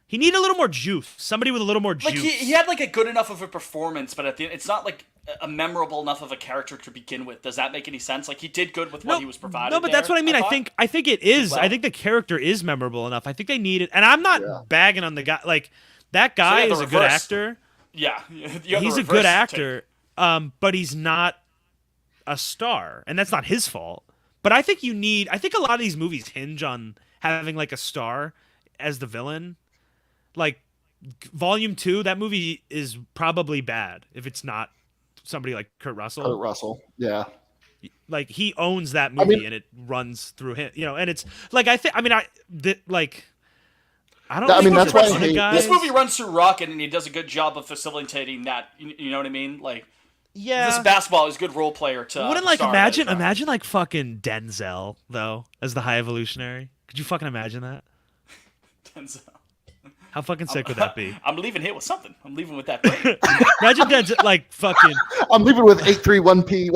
he needed a little more juice. Somebody with a little more juice. Like he had like a good enough of a performance, but at the end, it's not like a memorable enough of a character to begin with. Does that make any sense? Like he did good with what he was provided. No, but that's what I mean. I thought. think it is. Well. I think the character is memorable enough. I think they need it, and I'm not bagging on the guy. Like that guy the is a good reverse. actor. Yeah, He's a good actor, but he's not a star, and that's not his fault. But I think I think a lot of these movies hinge on having like a star as the villain. Like Volume 2, that movie is probably bad if it's not somebody like Kurt Russell. Kurt Russell, yeah. Like he owns that movie, mean- and it runs through him. And it's like I don't. I think mean, that's why I the hate- guys- This movie runs through Rocket, and he does a good job of facilitating that. You know what I mean? Like Yeah. this basketball is a good role player to. Wouldn't the like star that is Rocket. imagine like fucking Denzel though as the High Evolutionary. Could you fucking imagine that? Denzel. How fucking sick would that be? I'm leaving here with something. I'm leaving with that. Brain. Imagine Denzel like fucking. I'm leaving with 831p.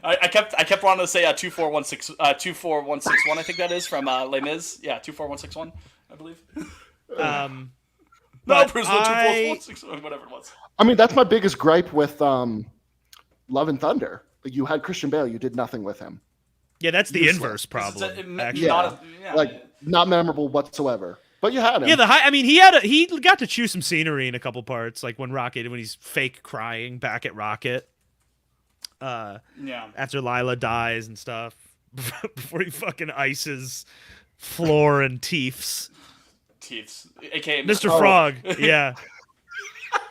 I kept wanting to say 24161. 24161. I think that is from Les Mis. Yeah, 24161. I believe. No, But Bruce, I- 24161. Whatever it was. I mean, that's my biggest gripe with Love and Thunder. Like, you had Christian Bale, you did nothing with him. Yeah, that's the Useless. inverse problem. It's actually. Like, not memorable whatsoever. But you had him. Yeah, I mean, he got to chew some scenery in a couple parts, like when he's fake crying back at Rocket. Yeah. After Lila dies and stuff, before he fucking ices Floor and Teefs. Teeths, aka Mr. Frog, yeah.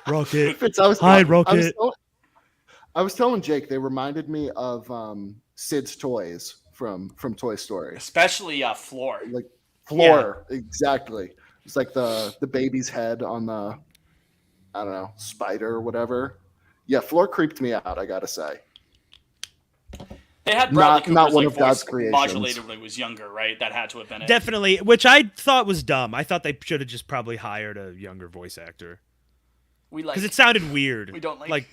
Rocket. Fitz, Hi, Rocket. I was telling Jake they reminded me of Sid's toys from Toy Story. Especially Floor. Like Floor, exactly. It's like the baby's head on the, I don't know, spider or whatever. Yeah, Floor creeped me out, I gotta say. They had Bradley Not Cooper's one like, of God's voice creations. modulated when he was younger, right? That had to have been it. Definitely, which I thought was dumb. I thought they should have just probably hired a younger voice actor We like because it sounded weird. we don't like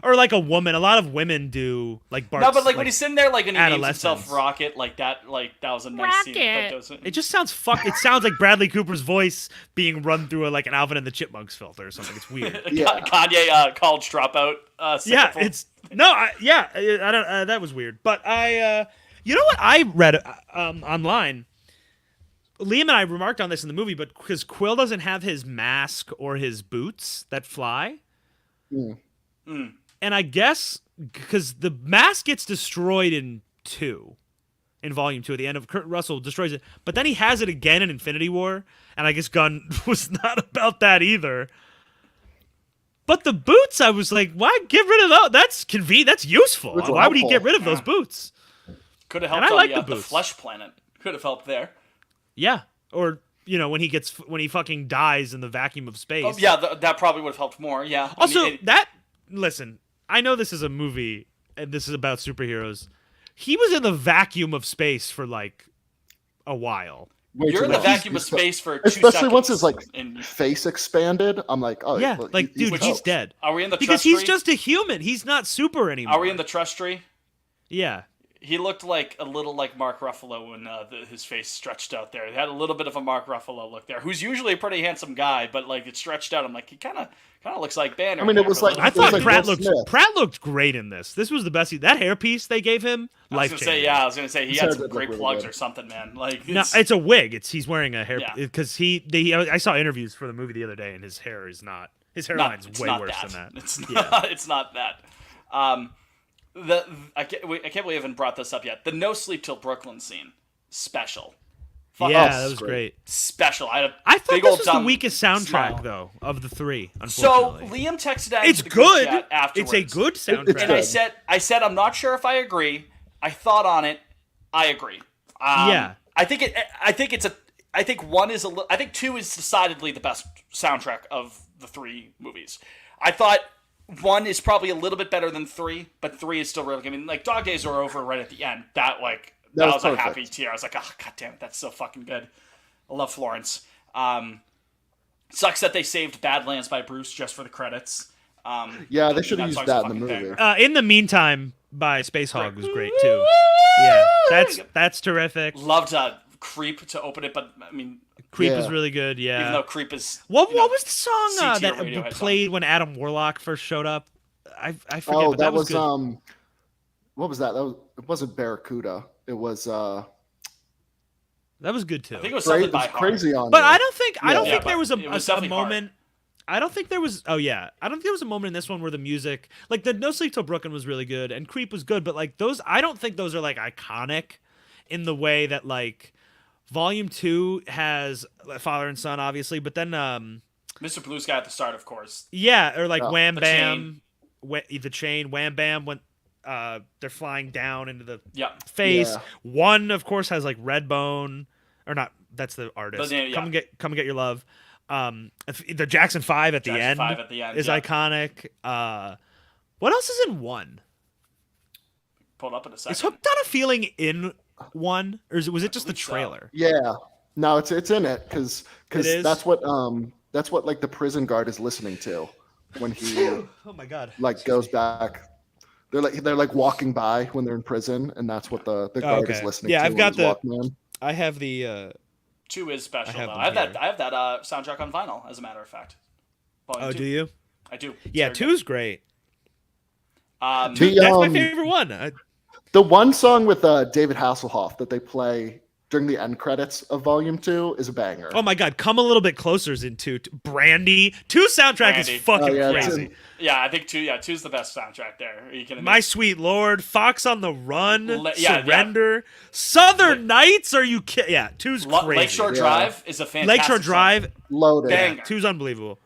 or like a woman. A lot of women do like Bart's, no, but like when he's sitting there, like and he names himself adolescence. Rocket, like that was a nice scene. That doesn't. It just sounds It sounds like Bradley Cooper's voice being run through like an Alvin and the Chipmunks filter or something. It's weird. Yeah. Kanye college dropout. Yeah, sample. it's no. I don't. That was weird. But you know what I read online. Liam and I remarked on this in the movie, but because Quill doesn't have his mask or his boots that fly, and I guess because the mask gets destroyed in Volume 2 at the end of Kurt Russell destroys it, but then he has it again in Infinity War, and I guess Gunn was not about that either. But the boots, I was like, why get rid of those? That's convenient. That's useful. It's Why would he helpful. get rid of those boots? Could have and helped I like on the the boots. Flesh Planet. Could have helped there. Yeah, or when he fucking dies in the vacuum of space. Oh, yeah, that probably would have helped more. Yeah. Also, I mean, listen, I know this is a movie and this is about superheroes. He was in the vacuum of space for like a while. Way you're too in the much. vacuum of space for 2 Especially seconds. once his like And face expanded. I'm like, oh Yeah, well, like dude, he's toast. dead. are we in the Because trust he's tree? just a human. He's not super anymore. Are we in the trust tree? Yeah. He looked like a little like Mark Ruffalo when his face stretched out there. He had a little bit of a Mark Ruffalo look there, who's usually a pretty handsome guy, but like it stretched out. I'm like, he kind of looks like Banner. I mean, it was like- I It thought was like Pratt Will looked Smith. great in this. This was the best. That hairpiece they gave him, I was life gonna changing. say, yeah, I was gonna say he His had hair some did look great really plugs good. or something, man. Like, No, it's a wig. It's wearing a hair Yeah. because I saw interviews for the movie the other day, and his hair is not. His hairline's it's way not worse that. than that. It's not. It's not that. I can't believe we haven't brought this up yet. The No Sleep Till Brooklyn scene, special. Fuck Yeah, off. that was great. Special. I had a I thought big this old was the dumb weakest soundtrack smile. though of the three. So Unfortunately, Liam texted out it's into the group good. chat It's a afterwards. good soundtrack. And I said, I'm not sure if I agree. I thought on it. I agree. Yeah. I think two is decidedly the best soundtrack of the three movies. I thought one is probably a little bit better than three, but three is still really. I mean, like Dog Days Are Over right at the end. That was was a perfect. happy tear. I was like, oh god damn it, that's so fucking good. I love Florence. Sucks that they saved Badlands by Bruce just for the credits. Yeah, they should have That used song's that a in the fucking movie. banger. In the Meantime by Space Hog was great too. Yeah, that's terrific. Loved Creep to open it, but I mean, Creep is Yeah. really good. Yeah. even though Creep is What you know, was the song C-tier that Radiohead played when Adam Warlock first showed up? I forget. Oh, but that was good. what was that? It wasn't Barracuda. It was That was good too. I think it was something by Heart. Crazy on But You. I don't think Yeah, there was but it was a definitely hard. moment. I don't think there was. Oh yeah, I don't think there was a moment in this one where the music, like the No Sleep Till Brooklyn, was really good and Creep was good, but like those, I don't think those are like iconic in the way that like Volume 2 has Father and Son, obviously, but then Mr. Blue Sky at the start, of course. yeah, or like Oh. Wham The Bam, the Chain, Wham Bam when they're flying down into the Yeah. face. Yeah. One, of course, has like Redbone, or not. That's the artist. The name, yeah. Come and get your love. The Jackson 5 at the Jackson end 5 at the end, is yeah. iconic. What else is in one? Pulled up in a second. Is Hooked on a Feeling in one, or was it just the believe so. trailer? Yeah. No, it's in it because It is? that's what like the prison guard is listening to when he Oh my god! like goes back. They're like walking by when they're in prison, and that's what the guard is okay. listening Yeah, to. I've on got his Walkman. I have the. 2 is special, I have though. them I have that. here. I have that soundtrack on vinyl, as a matter of fact. Volume Oh, 2. do you? I do. It's Yeah, very 2 good. is great. The, That's my favorite one. The one song with David Hasselhoff that they play during the end credits of Volume 2 is a banger. Oh my god, Come a Little Bit Closer is in 2. Brandy. 2 soundtrack Brandy. is fucking Oh, yeah, it's crazy. in- Yeah, I think 2. Yeah, 2's the best soundtrack there. Are you kidding me? My Sweet Lord, Fox on the Run, Yeah, Surrender, Southern Nights. Are you kidding? Yeah, 2's crazy. Lakeshore Yeah. Drive is a fantastic Lakeshore song. Drive, Loaded. Banger. 2's unbelievable.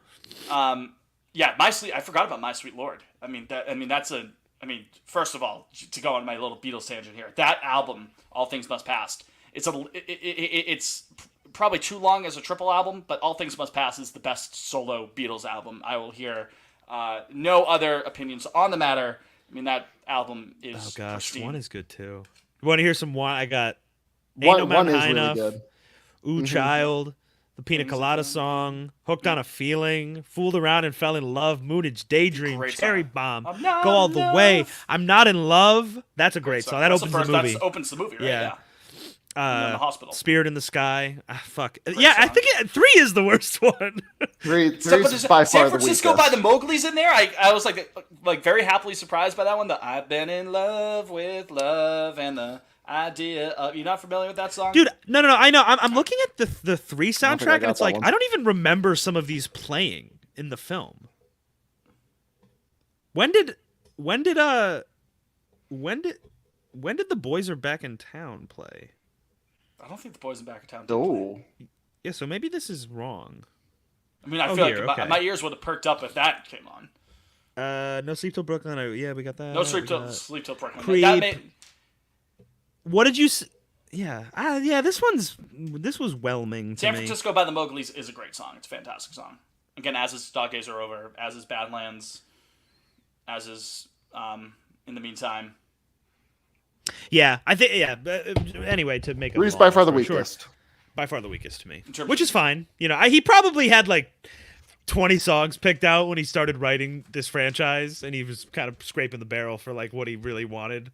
Yeah, I forgot about My Sweet Lord. I mean, that's a. I mean, first of all, to go on my little Beatles tangent here, that album, All Things Must Pass, it's probably too long as a triple album, but All Things Must Pass is the best solo Beatles album. I will hear no other opinions on the matter. I mean, that album is Oh gosh, pristine. 1 is good too. You want to hear some one? I got Ain't No One Mountain is High really Enough, good. Ooh Child, the Pina Things Colada Again. song, Hooked on a Feeling, Fooled Around and Fell in Love, Moonage Daydream, Great Cherry song. Bomb, I'm not Go All in the Way. love. I'm Not in Love. That's a great So song. That that's opens the first, the movie. That opens the movie, right? Yeah. Yeah. And then the hospital. Spirit in the Sky. Ah, fuck. Yeah, I song. think 3 is the worst one. Three So, but is there's by San far the Francisco weakest. by the Mowgli's in there. I was like very happily surprised by that one. The I've been in love with love and the idea of. You're not familiar with that song? Dude, no. I know. I'm looking at the 3 don't think I soundtrack, and got it's that like one. I don't even remember some of these playing in the film. When did The Boys Are Back in Town play? I don't think the boys in Back of Town. Oh, Yeah, so maybe this is wrong. I mean, I Oh, feel here, like okay. my ears would have perked up if that came on. No Sleep Till Brooklyn. Yeah, we got that. No Sleep We Till got- Sleep Till Brooklyn. Creep. That made, What did you? Yeah, yeah. This was whelming to San me. Francisco by the Mowgli's is a great song. It's a fantastic song. Again, as is Dog Days Are Over, as is Badlands, as is In the Meantime. Yeah, I think. Yeah. But, anyway, to make a Three's long by far the story short, weakest. by far the weakest to me, terms which of- is fine. You know, he probably had like 20 songs picked out when he started writing this franchise, and he was kind of scraping the barrel for like what he really wanted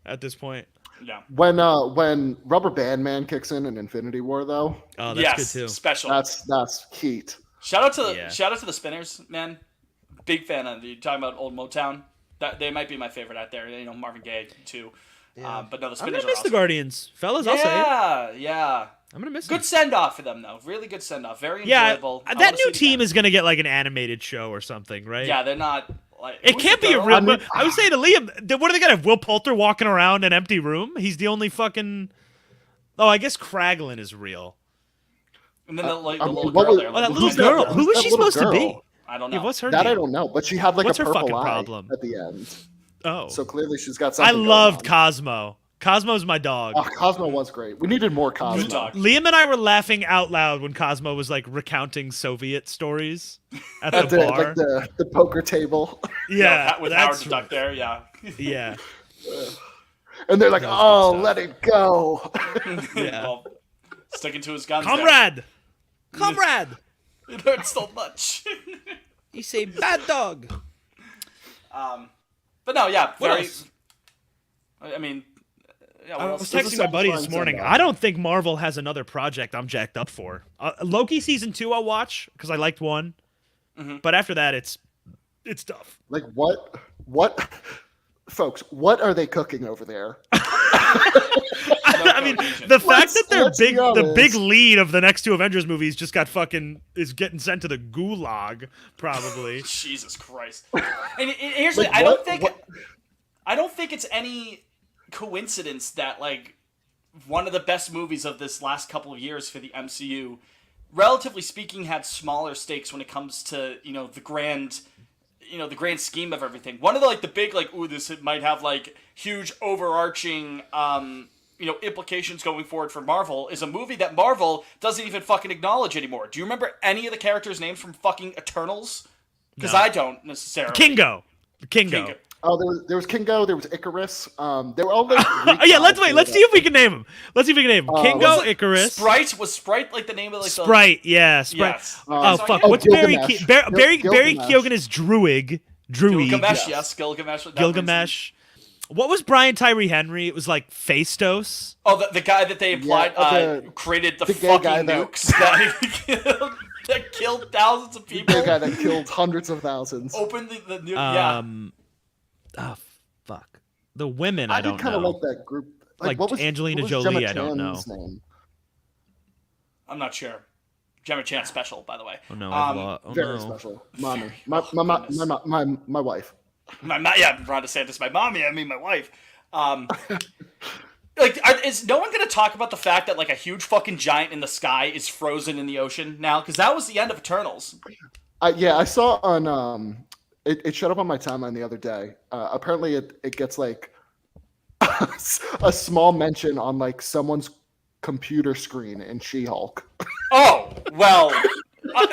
at this point. Yeah. When Rubber Band Man kicks in Infinity War, though, Oh, that's Yes, good too. special. that's heat. Shout out to Yeah. the Spinners, man. Big fan of you talking about old Motown. That they might be my favorite out there. You know, Marvin Gaye too. But no, the I'm Spinners gonna are miss awesome. the Guardians, fellas. I'll say it. Yeah. I'm gonna miss Good them. send off for them though. Really good send off. Very Yeah, enjoyable. I that wanna see new it team again. is gonna get like an animated show or something, right? Yeah, they're not like. It who's can't the be a girl? real. I mean- I was saying to Liam, what are they gonna have? Will Poulter walking around an empty room? He's the only fucking. Oh, I guess Kraglin is real. And then the I mean, little what girl was- there. Oh, like, that the little Who's twin girl. that- Who who's is that she little supposed to be? girl? I don't know. Yeah, what's her That deal? I don't know, but she had like What's a her purple fucking eye problem? at the end. Oh, So clearly she's got I something. going loved on. Cosmo. Cosmo's my dog. Oh, Cosmo was great. We needed more Cosmo. Good dog. Liam and I were laughing out loud when Cosmo was like recounting Soviet stories at the At the, bar. like the poker table, Yeah, with Howard that's the Duck there. Yeah. yeah, and they're like, That "Oh, was let it go." Yeah. Well, sticking to his guns. there. comrade, comrade. It hurts so much. You say bad dog. But no, yeah, What very. else? I mean, Yeah, I what was else? texting my buddy this satisfying morning. send-off. I don't think Marvel has another project I'm jacked up for. Loki season 2 I'll watch because I liked 1, but after that it's tough. Like what, folks? What are they cooking over there? I mean, the fact that their let's be the big honest. lead of the next 2 Avengers movies just got is getting sent to the gulag probably. Jesus Christ. And here's Like, the thing, what- I don't think it's any coincidence that like one of the best movies of this last couple of years for the MCU, relatively speaking, had smaller stakes when it comes to, the grand scheme of everything. One of the big this might have like huge overarching implications going forward for Marvel is a movie that Marvel doesn't even fucking acknowledge anymore. Do you remember any of the characters' names from fucking Eternals? Because No. I don't necessarily. Kingo. Oh, there was Kingo. There was Icarus. They were all like. Oh yeah, let's wait. Let's see if we can name him. Kingo, Was it Icarus, Sprite? Was Sprite like the name of like the... Sprite. Yeah, Sprite. Yes. Oh So, fuck! yeah. What's Barry? Gilgamesh. Barry Gilgamesh. Keoghan is Druid. Gilgamesh, Yes. yes. Gilgamesh. that Gilgamesh. What was Brian Tyree Henry? It was like Phaestos. Oh, the guy that they implied created the the gay fucking guy that- nukes that killed thousands of people. The guy that killed hundreds of thousands. Opened the nuke. Yeah. Oh fuck. The women I I don't did kind of know. like that group. Like what was Angelina what was Jolie, Gemma I don't know. Chan's name? I'm not sure. Gemma Chan special, by the way. Oh no! I've oh Very no. special. Mommy. My wife. Ron DeSantis, my mommy. I mean, my wife. Is no one going to talk about the fact that like a huge fucking giant in the sky is frozen in the ocean now? Because that was the end of Eternals. I saw on it showed up on my timeline the other day. Apparently it gets like a small mention on like someone's computer screen in She-Hulk. Oh well,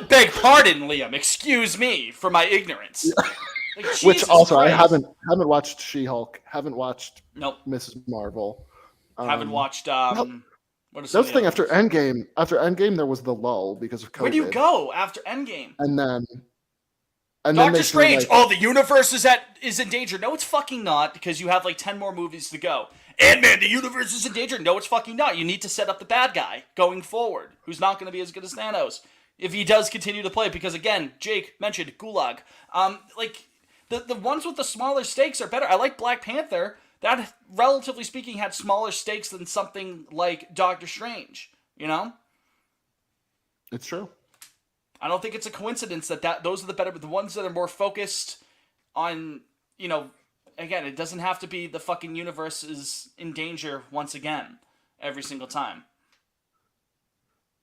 beg pardon, Liam. Excuse me for my ignorance. Like, Which Jesus also I Christ. haven't watched She-Hulk. Haven't watched Nope. Mrs. Marvel. Haven't watched. What is That was the thing the after Endgame. After Endgame, there was the lull because of COVID. Where do you go after Endgame? And then they Doctor threw, Strange. like- Oh, the universe is in danger. No, it's fucking not, because you have like 10 more movies to go. Ant-Man, the universe is in danger. No, it's fucking not. You need to set up the bad guy going forward, who's not going to be as good as Thanos if he does continue to play. Because again, Jake mentioned Gulag. The ones with the smaller stakes are better. I like Black Panther. That, relatively speaking, had smaller stakes than something like Doctor Strange. You know? It's true. I don't think it's a coincidence that those are the ones that are more focused on, again, it doesn't have to be the fucking universe is in danger once again every single time.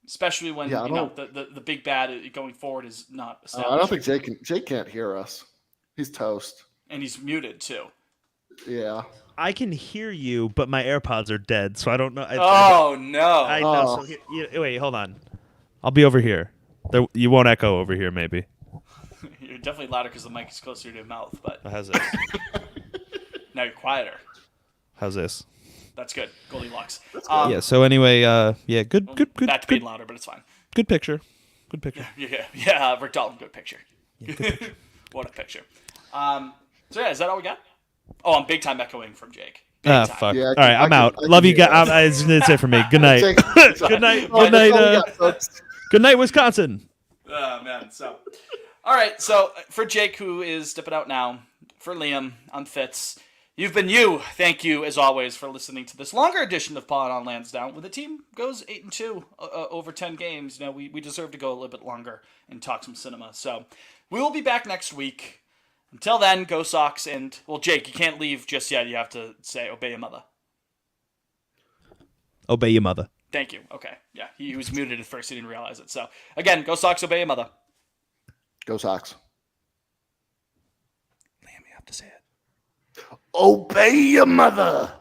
Especially when, Yeah, I don't- the big bad going forward is not established. I don't think Jake can't hear us. He's toast. And he's muted too. Yeah. I can hear you, but my AirPods are dead, so I don't know. Oh, no. I know. Oh. So wait, hold on. I'll be over here. You won't echo over here, maybe. You're definitely louder because the mic is closer to your mouth, but How's this? now you're quieter. How's this? That's good. Goldilocks. Yeah. So anyway, good Back to being louder, but it's fine. good picture. Good picture. Yeah, Rick Dalton, good picture. What a picture. So yeah, is that all we got? Oh, I'm big time echoing from Jake. Big Ah, time. fuck. Yeah, I All can- right, I I'm can- out. I can Love you hear guys. That's it for me. Good night. Jake, Good night. All right, Good night. that's all we got, folks. Good night, Wisconsin. Oh man, so all right, so for Jake, who is dipping out now, for Liam, I'm Fitz. You've been you. Thank you, as always, for listening to this longer edition of Pod on Lansdowne. When the team goes 8-2 over 10 games, we deserve to go a little bit longer and talk some cinema. So we will be back next week. Until then, go Sox, and well, Jake, you can't leave just yet. You have to say obey your mother. Obey your mother. Thank you. Okay, yeah, he was muted at first. He didn't realize it. So again, go Sox, obey your mother. Go Sox. Liam, you have to say it. Obey your mother.